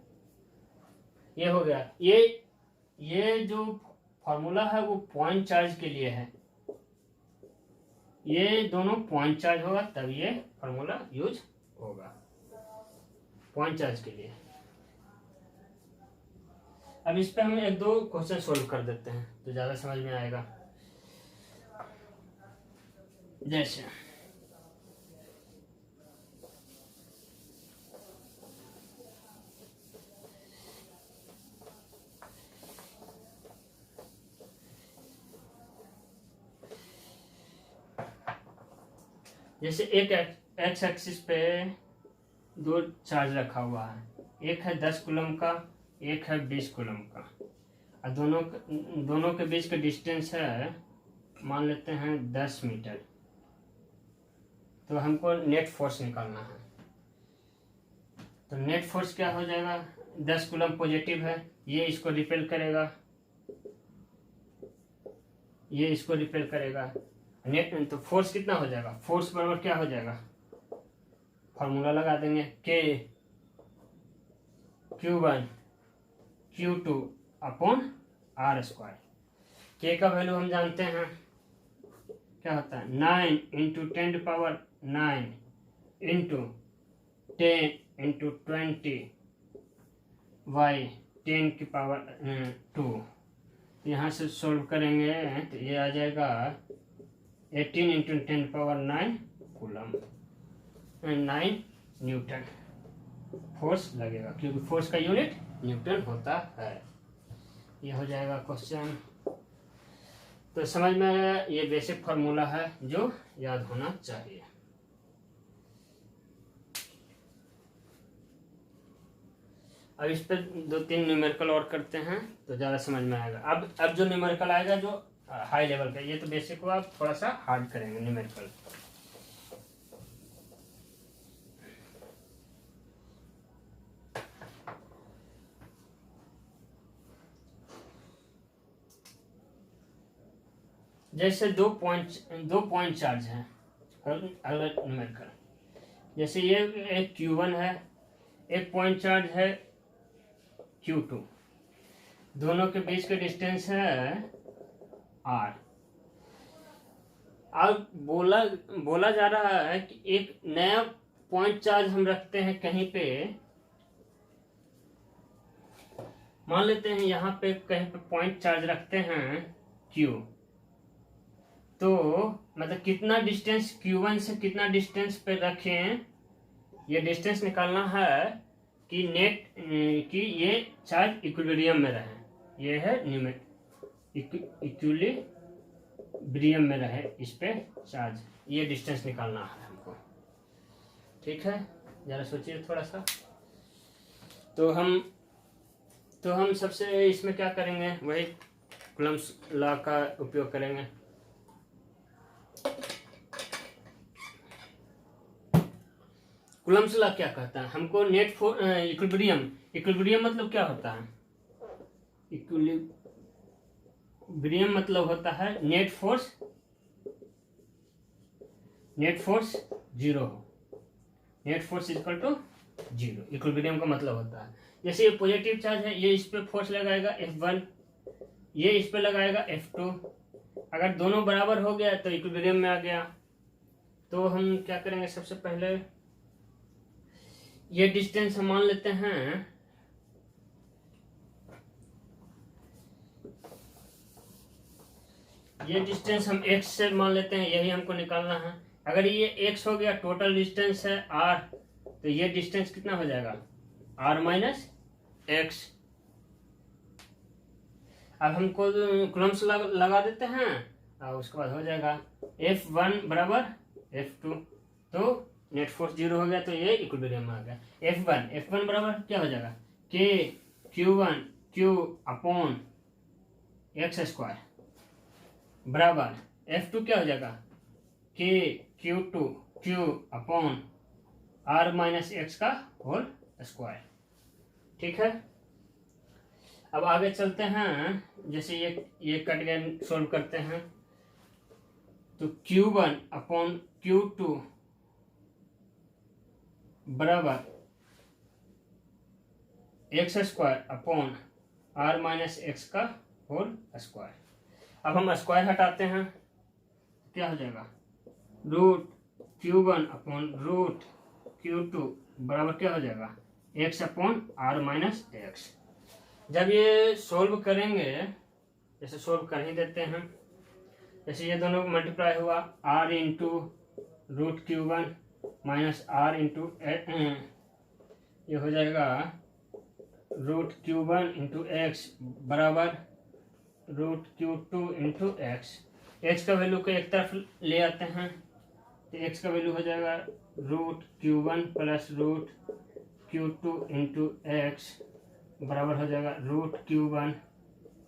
ये हो गया। ये जो फॉर्मूला है वो पॉइंट चार्ज के लिए है, ये दोनों पॉइंट चार्ज होगा तब ये फॉर्मूला यूज होगा, पॉइंट चार्ज के लिए। अब इस पे हम एक दो क्वेश्चन सोल्व कर देते हैं तो ज्यादा समझ में आएगा। जैसे एक एक्स एक्सिस पे दो चार्ज रखा हुआ है, एक है 10 कूलम का, एक है 20 कूलम का, और दोनों के बीच का डिस्टेंस है मान लेते हैं 10 मीटर। तो हमको नेट फोर्स निकालना है, तो नेट फोर्स क्या हो जाएगा, 10 कूलम पॉजिटिव है, ये इसको रिपेल करेगा, ये इसको रिपेल करेगा। नेट तो फोर्स कितना हो जाएगा, फोर्स बराबर क्या हो जाएगा, फॉर्मूला लगा देंगे के Q1 Q2 upon R square. के का वैल्यू हम जानते हैं क्या होता है, 9 इंटू 10⁹ इंटू 10 इंटू 20 बाई 10⁻²। यहाँ से सोल्व करेंगे तो ये आ जाएगा 18 इंटू 10⁹ कूलम, 9 न्यूटन फोर्स लगेगा, क्योंकि फोर्स का यूनिट न्यूटन होता है। ये हो जाएगा क्वेश्चन। तो समझ में आया, ये बेसिक फार्मूला है जो याद होना चाहिए। अब इस पर 2-3 न्यूमेरिकल और करते हैं तो ज़्यादा समझ में आएगा। अब जो न्यूमेरिकल आएगा जो हाई लेवल का, ये तो बेसिक हुआ, आप थोड़ा सा हार्ड करेंगे न्यूमेरिकल। जैसे दो पॉइंट चार्ज हैं, अगला न्यूमेरिकल, जैसे ये एक Q1 है, एक पॉइंट चार्ज है Q2, दोनों के बीच का डिस्टेंस है R। अब बोला जा रहा है कि एक नया पॉइंट चार्ज हम रखते हैं कहीं पे, मान लेते हैं यहाँ पे कहीं पे पॉइंट चार्ज रखते हैं Q, तो मतलब कितना डिस्टेंस Q1 से कितना डिस्टेंस पे रखें, ये डिस्टेंस निकालना है कि ये चार्ज इक्विलिब्रियम में रहे, ये है इक्विलिब्रियम में रहे इस पे चार्ज, ये डिस्टेंस निकालना है हमको। ठीक है, जरा सोचिए थोड़ा सा। तो हम सबसे इसमें क्या करेंगे, वही कूलम्ब्स लॉ का उपयोग करेंगे। कूलम्ब्स लॉ क्या कहता है हमको? Net force equilibrium. इक्विलिब्रियम मतलब क्या होता है? इक्विलिब्रियम मतलब होता है नेट फोर्स जीरो हो। Net force equal to zero, equilibrium का मतलब होता है। जैसे ये पॉजिटिव चार्ज है, ये इस पे फोर्स लगाएगा F1, ये इस पे लगाएगा F2। अगर दोनों बराबर हो गया तो इक्विलिब्रियम में आ गया। तो हम क्या करेंगे, सबसे पहले ये डिस्टेंस हम मान लेते हैं ये डिस्टेंस हम x से मान लेते हैं, यही हमको निकालना है। अगर ये x हो गया, टोटल डिस्टेंस है r, तो ये डिस्टेंस कितना हो जाएगा? r minus x. अब हमको कूलम्ब्स लगा देते हैं और उसके बाद हो जाएगा F1 बराबर F2। तो नेट फोर्स जीरो हो गया, तो ये इक्विलिब्रियम में आ गया। F1 बराबर क्या हो जाएगा? K Q1 Q upon x square बराबर F2 क्या हो जाएगा? K Q2 Q upon R minus x का होल स्क्वायर। ठीक है, अब आगे चलते हैं। जैसे ये कट गया, सोल्व करते हैं। तो Q1 अपॉन Q2 बराबर x square upon R minus x का होल स्क्वायर। अब हम स्क्वायर हटाते हैं, क्या हो जाएगा? Root Q1 upon root Q2 बराबर क्या हो जाएगा? X upon R minus x. जब ये सोल्व करेंगे, जैसे सोल्व कर ही देते हैं, जैसे ये दोनों मल्टीप्लाई हुआ, R into root Q1 minus R into ये हो जाएगा रूट Q1 इंटू एक्स बराबर root Q2 into x. X का वैल्यू को एक तरफ ले आते हैं, तो एक्स का वैल्यू हो जाएगा root Q1 plus root Q2 into x बराबर हो जाएगा root Q1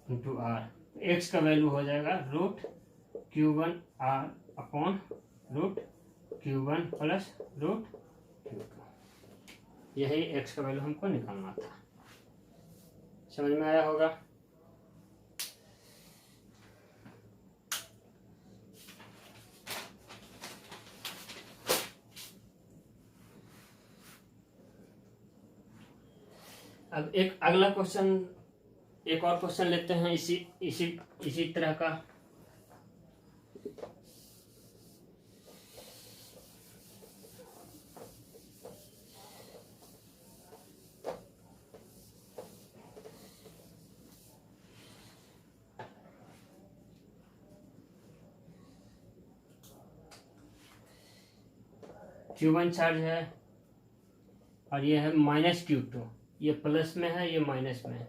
into R. X का वैल्यू हो जाएगा root Q1 R upon root Q1 plus root Q2। यही एक्स का वैल्यू हमको निकालना था। समझ में आया होगा? अब एक अगला क्वेश्चन, एक और क्वेश्चन लेते हैं इसी तरह का। Q1 चार्ज है और ये है माइनस Q2, ये प्लस में है, ये माइनस में है।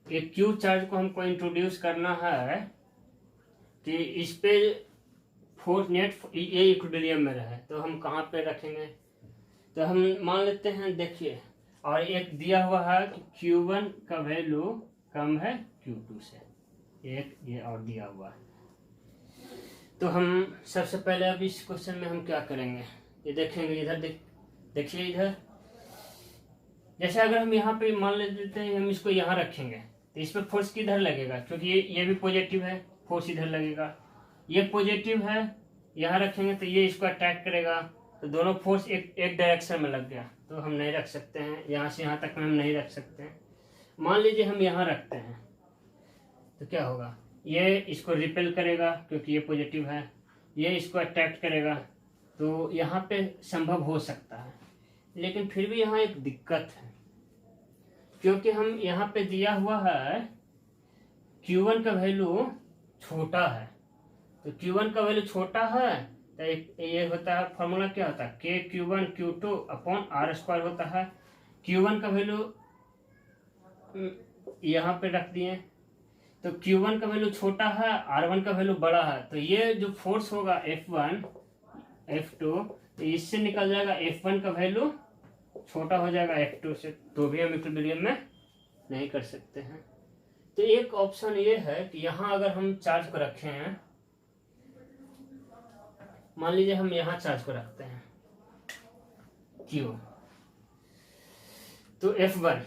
ये Q चार्ज को हमको इंट्रोड्यूस करना है कि इस पे फोर्स नेट ये इक्विलिब्रियम में रहे, तो हम कहाँ पे रखेंगे? तो हम मान लेते हैं, देखिए, और एक दिया हुआ है कि Q1 का वैल्यू कम है Q2 से, एक ये और दिया हुआ है। तो हम सबसे पहले अब इस क्वेश्चन में हम क्या करेंगे, ये देखेंगे। इधर देखिए इधर, जैसे अगर हम यहाँ पे मान लेते हैं हम इसको यहाँ रखेंगे, तो इस पर फोर्स किधर लगेगा? क्योंकि ये भी पॉजिटिव है, फोर्स इधर लगेगा। ये पॉजिटिव है, यहाँ रखेंगे तो ये इसको अटैक करेगा, तो दोनों फोर्स एक डायरेक्शन में लग गया, तो हम नहीं रख सकते हैं। यहाँ से यहाँ तक में हम नहीं रख सकते हैं। मान लीजिए हम यहाँ रखते हैं, तो क्या होगा? ये इसको रिपेल करेगा क्योंकि ये पॉजिटिव है, ये इसको अट्रैक्ट करेगा, तो यहाँ पे संभव हो सकता है। लेकिन फिर भी यहाँ एक दिक्कत है, क्योंकि हम यहाँ पे दिया हुआ है Q1 का वैल्यू छोटा है। तो Q1 का वैल्यू छोटा है, तो ये होता है, फॉर्मूला क्या होता है? K Q1 Q2 upon R square होता है। Q1 का वैल्यू यहाँ पे रख दिए, तो Q1 का वैल्यू छोटा है, R1 का वैल्यू बड़ा है, तो ये जो फोर्स होगा F1 F2, तो इससे निकल जाएगा F1 का वैल्यू छोटा हो जाएगा F2 से, तो भी हम इक्विलिब्रियम में नहीं कर सकते हैं। तो एक ऑप्शन ये है कि यहाँ अगर हम चार्ज को रखें, मान लीजिए हम यहाँ चार्ज को रखते हैं, क्यू। तो F1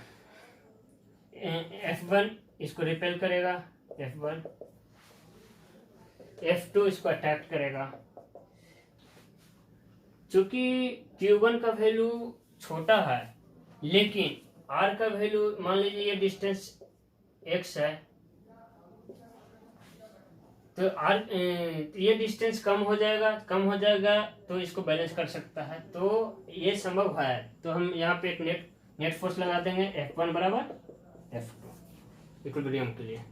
इसको रिपेल करेगा, F1 F2 इसको अट्रैक्ट करेगा। चूंकि Q1 का वैल्यू छोटा है, लेकिन R का वैल्यू, मान लीजिए ये डिस्टेंस x है, तो ये डिस्टेंस कम हो जाएगा तो इसको बैलेंस कर सकता है, तो ये संभव है। तो हम यहाँ पे एक नेट फोर्स लगा देंगे, F1 बराबर F2 इक्विलिब्रियम के लिए।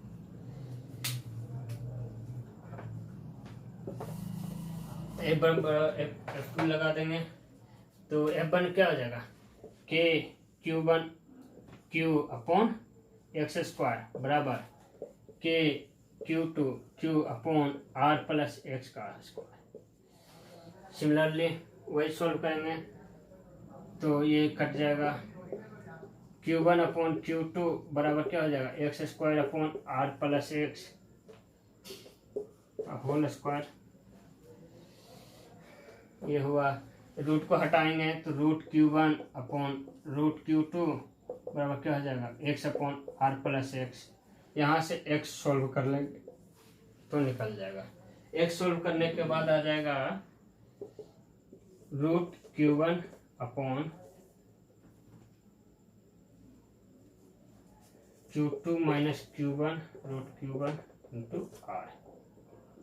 F2 लगा देंगे तो F1 क्या हो जाएगा, Q1 Q upon x square बराबर Q2 Q upon R plus x का स्क्वायर। सिमिलरली वही सॉल्व करेंगे तो ये कट जाएगा, Q1 अपॉन Q2 बराबर क्या हो जाएगा, x square upon R plus x whole square. ये हुआ, रूट को हटाएंगे तो root Q1 upon root Q2 बराबर क्या हो जाएगा, x upon R plus x. यहाँ से x सोल्व कर लेंगे तो निकल जाएगा। x सोल्व करने के बाद आ जाएगा root Q1 upon Q2 minus Q1 root Q1 into R।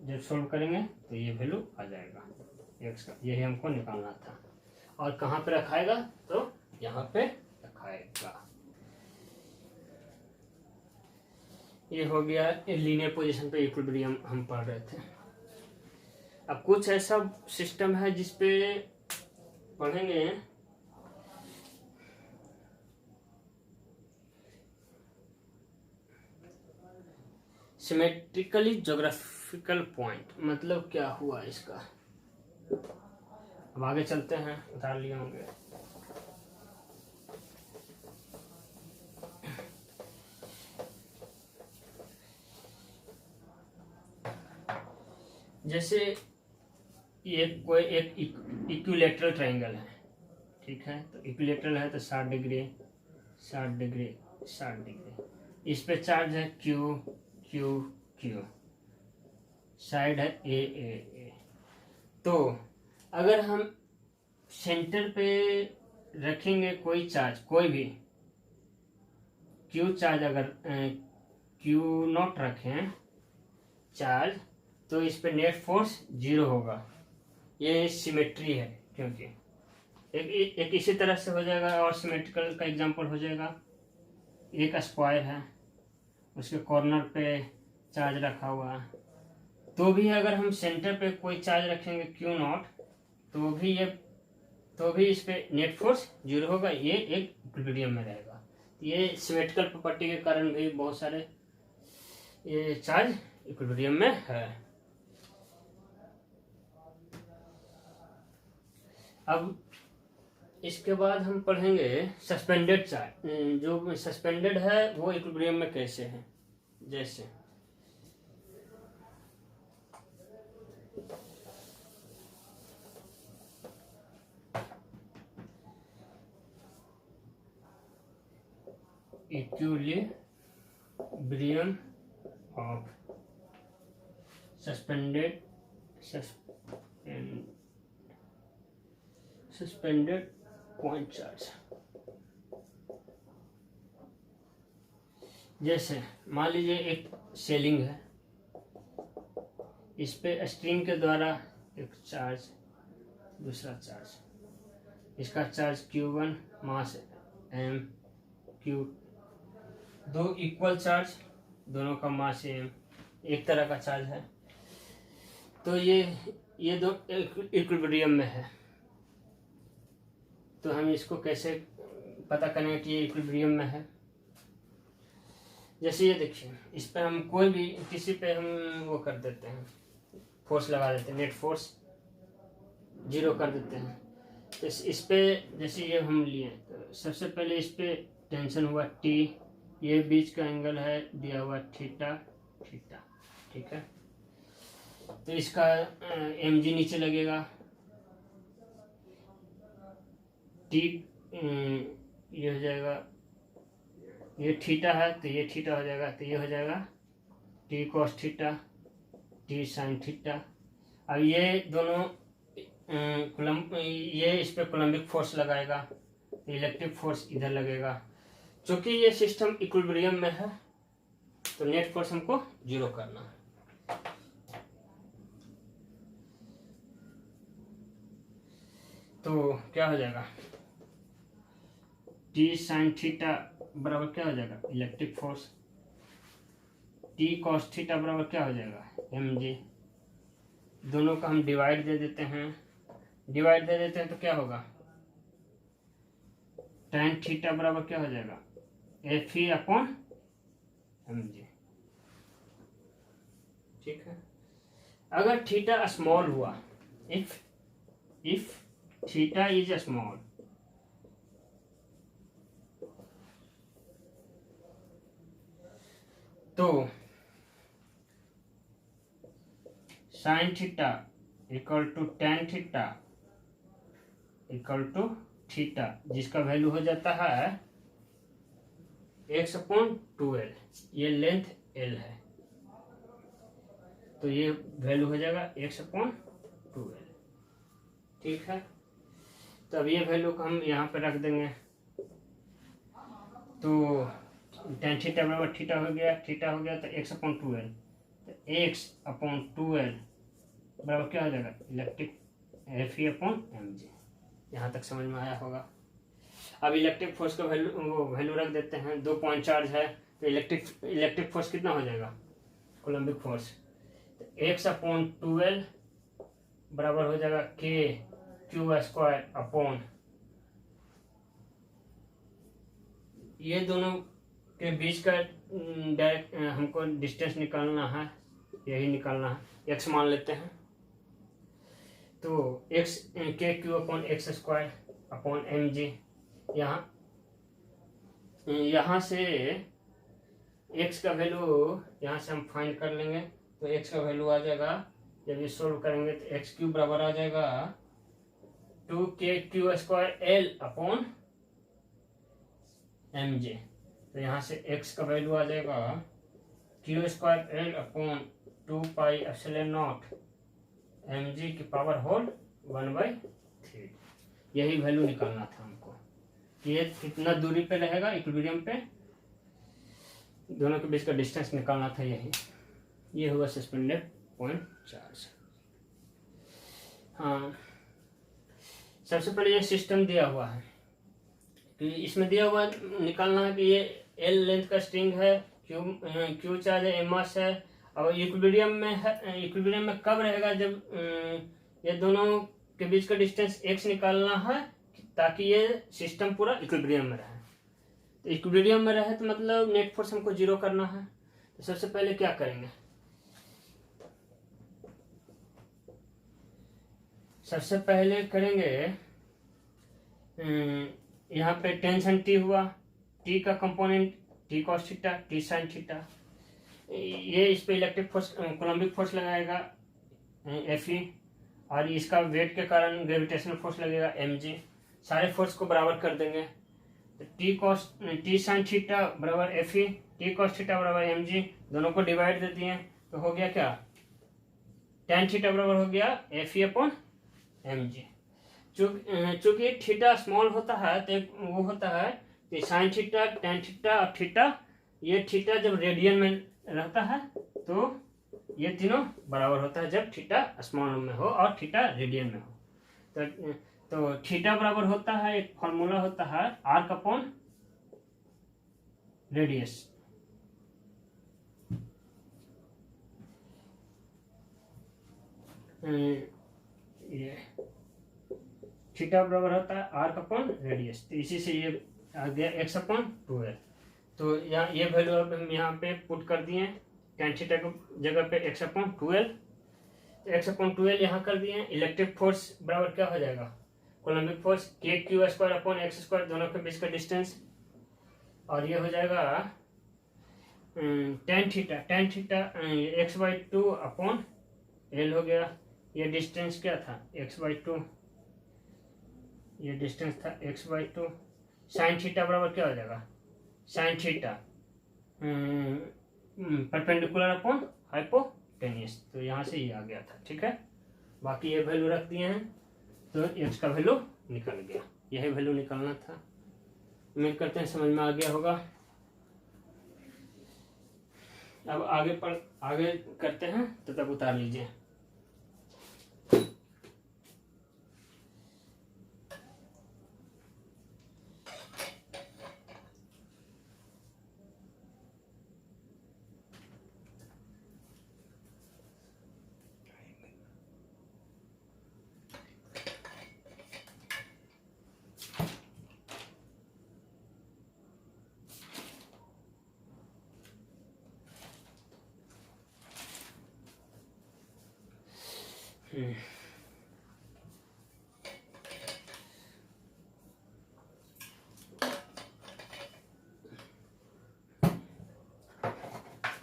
जब सोल्व करेंगे तो ये वैल्यू आ जाएगा x का, यही हमको निकालना था। और कहाँ पे रखाएगा, तो यहाँ पे रखाएगा। ये हो गया लीनियर पोजीशन पे इक्विलिब्रियम हम पढ़ रहे थे। अब कुछ ऐसा सिस्टम है जिसपे पढ़ेंगे सिमेट्रिकली ज्योग्राफिकल पॉइंट, मतलब क्या हुआ इसका। अब आगे चलते हैं, उतार लिए होंगे। जैसे ये कोई एक इक्विलेटरल ट्रायंगल है, ठीक है, तो इक्विलेटरल है तो 60 डिग्री 60 डिग्री 60 डिग्री। इस पे चार्ज है Q Q Q, साइड है A। तो अगर हम सेंटर पे रखेंगे कोई चार्ज, कोई भी Q चार्ज, अगर Q0 रखें चार्ज, तो इस पे नेट फोर्स 0 होगा। ये सिमेट्री है, क्योंकि एक इसी तरह से हो जाएगा। और सिमेट्रिकल का एग्जांपल हो जाएगा, एक स्क्वायर है, उसके कॉर्नर पे चार्ज रखा हुआ है, तो भी अगर हम सेंटर पे कोई चार्ज रखेंगे Q0, तो भी इस पे नेट फोर्स 0 होगा, ये एक इक्विलिब्रियम में रहेगा। ये सिमेट्रिकल प्रॉपर्टी के कारण भी बहुत सारे ये चार्ज इक्विलिब्रियम में है। अब इसके बाद हम पढ़ेंगे सस्पेंडेड चार्ज। जो सस्पेंडेड है वो इक्विलिब्रियम में कैसे है। जैसे equilibrium of suspended point charge. जैसे मान लीजिए एक सेलिंग है, इस पे स्ट्रिंग के द्वारा एक चार्ज, दूसरा चार्ज, इसका चार्ज Q1 मास M, Q, दो इक्वल चार्ज, दोनों का मास M, एक तरह का चार्ज है। तो ये दो इक्विलिब्रियम में है। तो हम इसको कैसे पता करें कि ये इक्विलिब्रियम में है। जैसे ये देखिए, इस पर हम कोई भी किसी पे हम वो कर देते हैं, फोर्स लगा देते हैं, नेट फोर्स 0 कर देते हैं। तो इस पे जैसे ये हम लिए, तो सबसे पहले इस पे टेंशन हुआ T, ये बीच का एंगल है दिया हुआ थीटा, ठीक है। तो इसका mg नीचे लगेगा, T टी, ये हो जाएगा, ये थीटा है तो ये थीटा हो जाएगा, तो ये हो जाएगा T cos theta T sine theta. अब ये दोनों ये इस पे कोलम्बिक फोर्स लगाएगा, इलेक्ट्रिक फोर्स इधर लगेगा। चूंकि ये सिस्टम इक्विलिब्रियम में है तो नेट फोर्स हमको 0 करना है। तो क्या हो जाएगा, टी साइन थीटा बराबर क्या हो जाएगा, electric force. T cos theta बराबर क्या हो जाएगा, एम जी। दोनों का हम डिवाइड दे देते हैं, तो क्या होगा, tan थीटा बराबर क्या हो जाएगा, F E upon M G. ठीक है। अगर थीटा स्मॉल हुआ, इफ थीटा इज स्मॉल, तो sine theta equal to tan theta equal to theta, जिसका वैल्यू हो जाता है x/2l। ये लेंथ l है तो ये वैल्यू हो जाएगा x/2l। ठीक है। तो अब ये वैल्यू को हम यहाँ पे रख देंगे। तो tan थीटा बराबर थीटा हो गया तो x/2l, तो x/2l बराबर क्या हो जाएगा, electric F E upon M G. यहाँ तक समझ में आया होगा। अब इलेक्ट्रिक फोर्स का वैल्यू रख देते हैं। 2 पॉइंट चार्ज है तो इलेक्ट्रिक फोर्स कितना हो जाएगा, कोलम्बिक फोर्स, तो x/2l बराबर हो जाएगा kq² अपॉन, ये दोनों के बीच का डायरेक्ट हमको डिस्टेंस निकालना है, यही निकालना है, x मान लेते हैं। तो x kq/x² upon M G. यहाँ से x का वैल्यू यहाँ से हम फाइंड कर लेंगे, तो x का वैल्यू आ जाएगा, जब ये सोल्व करेंगे तो x³ बराबर आ जाएगा 2kq² अपॉन एम जे। तो यहाँ से x का वैल्यू आ जाएगा q² अपॉन 2πε0 एम जी की पावर होल 1/3। यही वैल्यू निकालना था हमको, ये कितना दूरी पे रहेगा इक्विलिब्रियम पे, दोनों के बीच का डिस्टेंस निकालना था। यही ये हुआ सस्पेंडेड पॉइंट चार्ज। हाँ, सबसे पहले ये सिस्टम दिया हुआ है कि इसमें दिया हुआ निकालना है कि ये एल लेंथ का स्ट्रिंग है, क्यू चार्ज है, एम मास है, और इक्विलिब्रियम में है। इक्विलिब्रियम में कब रहेगा, जब ये दोनों के बीच का डिस्टेंस x निकालना है ताकि ये सिस्टम पूरा इक्विलिब्रियम में रहे। तो इक्विलिब्रियम में रहे तो मतलब नेट फोर्स हमको 0 करना है। तो सबसे पहले क्या करेंगे, सबसे पहले करेंगे यहाँ पे टेंशन टी हुआ, टी का component T cos theta T sine theta, ये इस पे इलेक्ट्रिक फोर्स कोलम्बिक फोर्स लगाएगा एफ ई, और इसका वेट के कारण ग्रेविटेशनल फोर्स लगेगा एम जी। सारे फोर्स को बराबर कर देंगे, तो टी साइन थीटा बराबर F E, T cos theta बराबर एम जी, दोनों को डिवाइड दे दिए तो हो गया क्या, tan थीटा बराबर हो गया F E upon M G. चूंकि थीटा स्मॉल होता है तो वो होता है कि साइन थीटा tan थीटा और थीटा, ये थीटा जब रेडियन में रहता है तो ये तीनों बराबर होता है जब थीटा स्मॉल में हो और थीटा रेडियन में हो। तो थीटा बराबर होता है, एक फॉर्मूला होता है आर्क अपॉन रेडियस। ये थीटा बराबर होता है आर्क अपॉन रेडियस, तो इसी से ये आ गया x/2l। तो यहाँ ये वैल्यू अब हम यहाँ पे पुट कर दिए, tan थीटा की जगह पे x/2l, तो x/2l यहाँ कर दिए। इलेक्ट्रिक फोर्स बराबर क्या हो जाएगा, coulombic force kq² upon x², दोनों के बीच का डिस्टेंस, और ये हो जाएगा tan theta x/2 upon l हो गया। ये डिस्टेंस क्या था x/2, ये डिस्टेंस था x/2, साइन थीटा बराबर क्या हो जाएगा, sine theta perpendicular upon hypotenuse, तो यहाँ से ये आ गया था। ठीक है, बाकी ये वैल्यू रख दिए हैं, तो x का वैल्यू निकल गया, यही वैल्यू निकालना था। उम्मीद करते हैं समझ में आ गया होगा। अब आगे करते हैं, तो तब उतार लीजिए।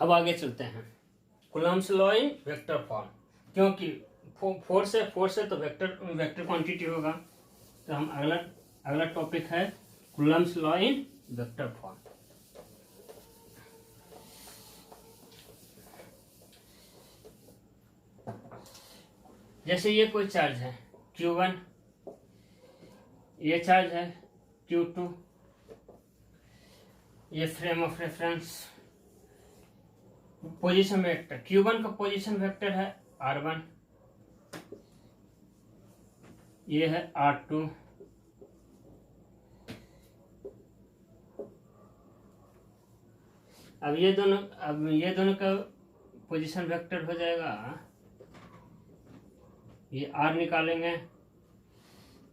अब आगे चलते हैं, Coulomb's law in vector form, क्योंकि फोर्स है तो वेक्टर क्वांटिटी होगा। तो हम अगला टॉपिक है Coulomb's law in vector form. जैसे ये कोई चार्ज है Q1, ये चार्ज है Q2, ये frame of reference position vector, Q1 का पोजीशन वेक्टर है R1, ये है R2, अब ये दोनों का पोजीशन वेक्टर हो जाएगा, ये R निकालेंगे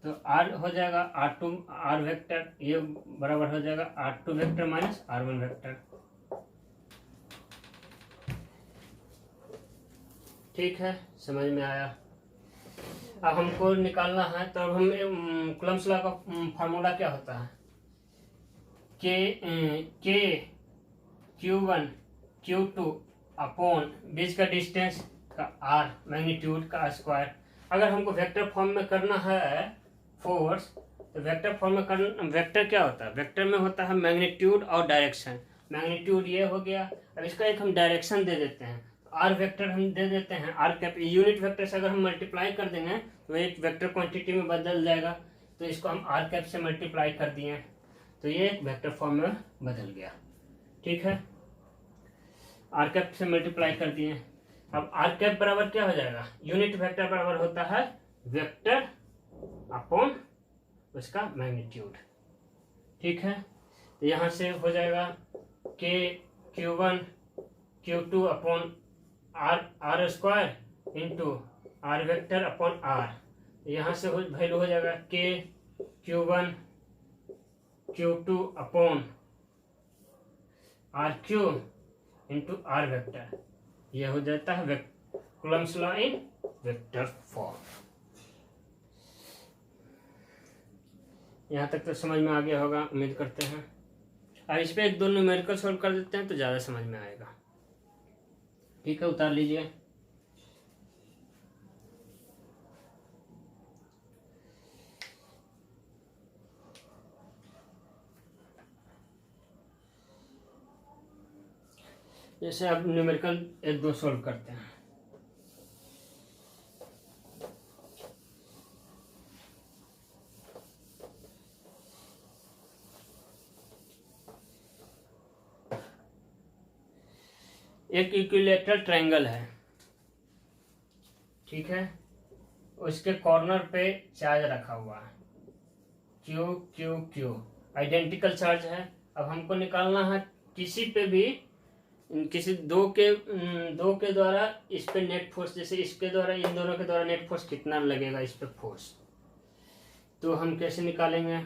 तो R हो जाएगा R2 R वेक्टर, ये बराबर हो जाएगा R2 vector minus R1 vector. ठीक है, समझ में आया। अब हमको निकालना है, तो अब हम कूलम्ब्स लॉ का फार्मूला क्या होता है, के Q1 Q2 अपॉन बीच का डिस्टेंस का R मैग्नीट्यूड का स्क्वायर। अगर हमको वेक्टर फॉर्म में करना है फोर्स, तो वेक्टर फॉर्म में करना, वेक्टर क्या होता है, वेक्टर में होता है मैग्नीट्यूड और डायरेक्शन। मैग्नीट्यूड ये हो गया, अब इसका एक हम डायरेक्शन दे देते हैं, आर वेक्टर हम दे देते हैं आर कैप। यूनिट वेक्टर से अगर हम मल्टीप्लाई कर देंगे तो एक वेक्टर क्वांटिटी में बदल जाएगा, तो इसको हम आर कैप से मल्टीप्लाई कर दिए, तो ये एक वेक्टर फॉर्म में बदल गया। ठीक है, आर कैप से मल्टीप्लाई कर दिए। अब आर कैप बराबर क्या हो जाएगा, यूनिट वेक्टर बराबर होता है वेक्टर अपॉन उसका मैग्नीट्यूड। ठीक है, तो यहाँ से हो जाएगा के Q1 Q2 upon R square into R vector upon R. यहाँ से वैल्यू हो जाएगा के Q1 Q2 upon R Q into R vector. यह हो जाता है Coulomb's law in vector form. यहाँ तक तो समझ में आ गया होगा, उम्मीद करते हैं। और इस पे एक दो न्यूमेरिकल सॉल्व कर देते हैं तो ज़्यादा समझ में आएगा। ठीक है, उतार लीजिए। जैसे अब न्यूमेरिकल एक दो सॉल्व करते हैं। एक इक्विलैटरल ट्रायंगल है, ठीक है, उसके कॉर्नर पे चार्ज रखा हुआ है Q Q Q, identical charge है। अब हमको निकालना है किसी पे भी, किसी दो के द्वारा इस पे नेट फोर्स, जैसे इसके द्वारा इन दोनों के द्वारा नेट फोर्स कितना लगेगा इस पे फोर्स, तो हम कैसे निकालेंगे।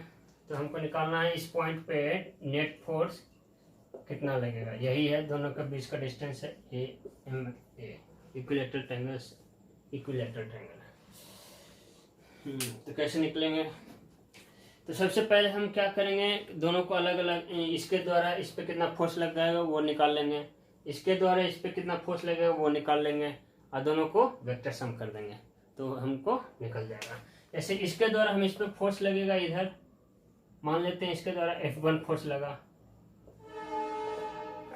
तो हमको निकालना है इस पॉइंट पे नेट फोर्स कितना लगेगा, यही है दोनों के बीच का डिस्टेंस है A M A, equilateral triangle है। तो कैसे निकलेंगे, तो सबसे पहले हम क्या करेंगे, दोनों को अलग अलग, इसके द्वारा इस पे कितना फोर्स लग जाएगा वो निकाल लेंगे, इसके द्वारा इस पे कितना फोर्स लगेगा वो निकाल लेंगे, और दोनों को वेक्टर सम कर देंगे तो हमको निकल जाएगा। जैसे इसके द्वारा हम इस पर फोर्स लगेगा, इधर मान लेते हैं इसके द्वारा F1 फोर्स लगा,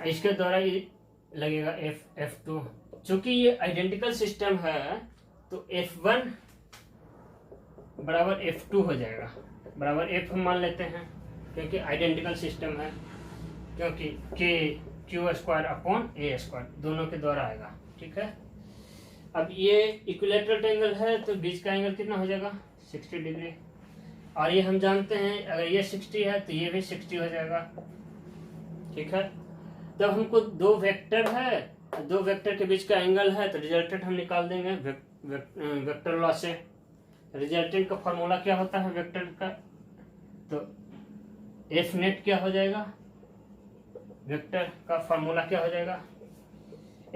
इसके द्वारा लगेगा F2। चूंकि ये आइडेंटिकल सिस्टम है तो F1 बराबर F2 हो जाएगा, बराबर F हम मान लेते हैं क्योंकि आइडेंटिकल सिस्टम है, क्योंकि K Q square upon A square दोनों के द्वारा आएगा। ठीक है, अब ये इक्विलेटरल एंगल है तो बीच का एंगल कितना हो जाएगा 60 डिग्री, और ये हम जानते हैं अगर ये 60 है तो ये भी 60 हो जाएगा। ठीक है, जब हमको दो वेक्टर है, दो वेक्टर के बीच का एंगल है तो रिजल्टेंट हम निकाल देंगे वेक्टर लॉ से। रिजल्टेंट का फॉर्मूला क्या होता है वेक्टर का, तो एफ नेट क्या हो जाएगा, वेक्टर का फॉर्मूला क्या हो जाएगा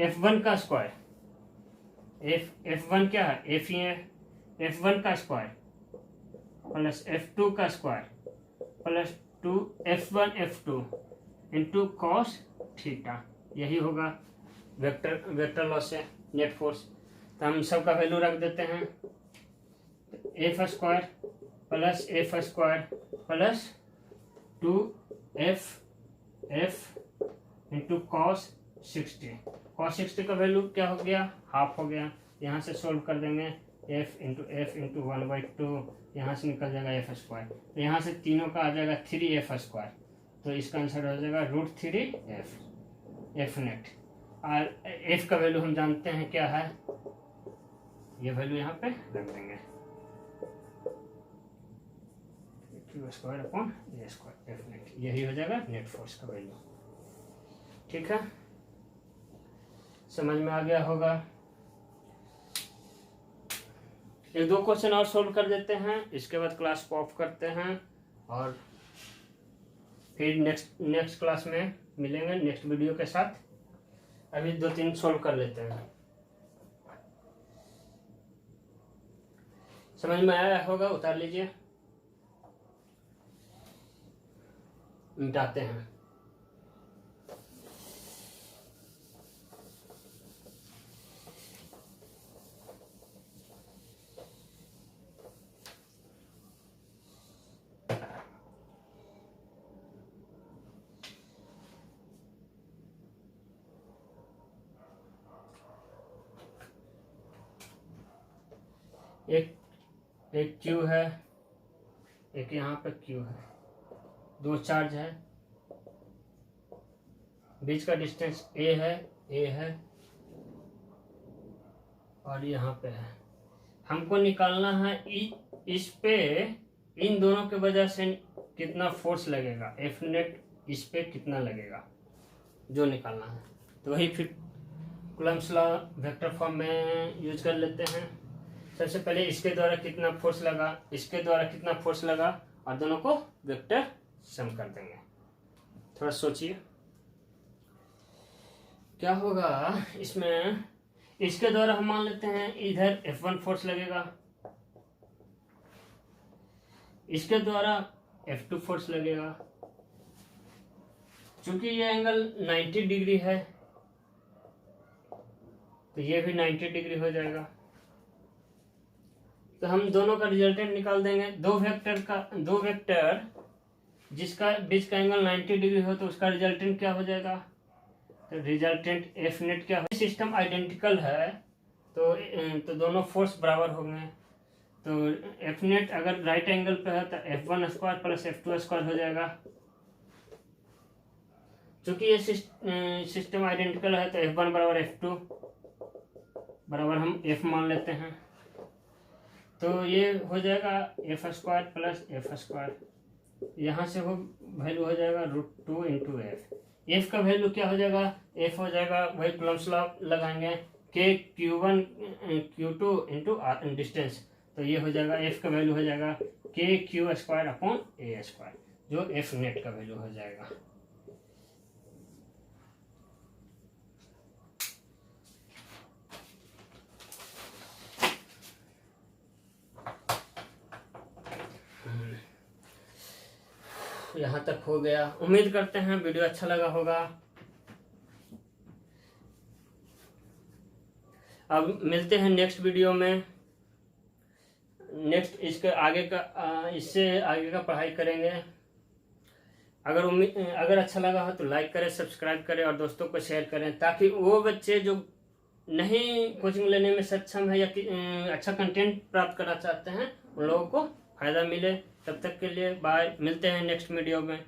F1 का स्क्वायर, F1 क्या है एफ ही है, F1 का स्क्वायर प्लस F2 का square plus 2 F1 F2 into cos theta, यही होगा वेक्टर लॉस से नेट फोर्स। तो हम सबका वैल्यू रख देते हैं, F square plus 2f into cos 60 का वैल्यू क्या हो गया हाफ हो गया, यहाँ से सोल्व कर देंगे f इंटू 1/2, यहाँ से निकल जाएगा एफ स्क्वायर, तो यहाँ से तीनों का आ जाएगा 3f स्क्वायर, तो इसका आंसर हो जाएगा √3f नेट। और f का वैल्यू हम जानते हैं क्या है, ये वैल्यू यहाँ पे रख देंगे Q square upon A square f net, यही हो जाएगा नेट फोर्स का वैल्यू। ठीक है, समझ में आ गया होगा। एक दो क्वेश्चन और सोल्व कर देते हैं, इसके बाद क्लास को ऑफ करते हैं और फिर नेक्स्ट क्लास में मिलेंगे नेक्स्ट वीडियो के साथ। अभी 2-3 सोल्व कर लेते हैं। समझ में आया होगा, उतार लीजिए, मिटाते हैं। एक Q है, एक यहाँ पे Q है, दो चार्ज है, बीच का डिस्टेंस A है और यहाँ पे है। हमको निकालना है इस पे इन दोनों के वजह से कितना फोर्स लगेगा, F नेट इस पे कितना लगेगा जो निकालना है। तो वही फिर कूलम्ब्स लॉ वेक्टर फॉर्म में यूज कर लेते हैं। सबसे पहले इसके द्वारा कितना फोर्स लगा, इसके द्वारा कितना फोर्स लगा, और दोनों को वेक्टर सम कर देंगे। थोड़ा सोचिए क्या होगा इसमें। इसके द्वारा हम मान लेते हैं इधर F1 फोर्स लगेगा, इसके द्वारा F2 फोर्स लगेगा। चूंकि ये एंगल 90 डिग्री है तो ये भी 90 डिग्री हो जाएगा। तो हम दोनों का रिजल्टेंट निकाल देंगे। दो वेक्टर जिसका बीच का एंगल 90 डिग्री हो तो उसका रिजल्टेंट क्या हो जाएगा, तो रिजल्टेंट एफ नेट क्या हो। सिस्टम आइडेंटिकल है तो दोनों फोर्स बराबर होंगे। तो एफ नेट अगर राइट एंगल पे है तो F1 square plus F2 square हो जाएगा। चूंकि ये सिस्टम आइडेंटिकल है तो F1 बराबर F2 बराबर हम F मान लेते हैं, तो ये हो जाएगा F square plus F square, यहाँ से वो वैल्यू हो जाएगा √2 इंटू एफ। एफ का वैल्यू क्या हो जाएगा, एफ हो जाएगा वही कूलम्ब्स लॉ लगाएंगे के Q1 Q2 इंटू डिस्टेंस, तो ये हो जाएगा एफ का वैल्यू हो जाएगा के Q square upon A square, जो एफ नेट का वैल्यू हो जाएगा। यहाँ तक हो गया। उम्मीद करते हैं वीडियो अच्छा लगा होगा। अब मिलते हैं नेक्स्ट वीडियो में। नेक्स्ट इसके आगे का इससे आगे का पढ़ाई करेंगे। अगर अच्छा लगा हो तो लाइक करें, सब्सक्राइब करें और दोस्तों को शेयर करें, ताकि वो बच्चे जो नहीं कोचिंग लेने में सक्षम है या अच्छा कंटेंट प्राप्त करना चाहते हैं उन लोगों को फायदा मिले। तब तक के लिए बाय, मिलते हैं नेक्स्ट वीडियो में।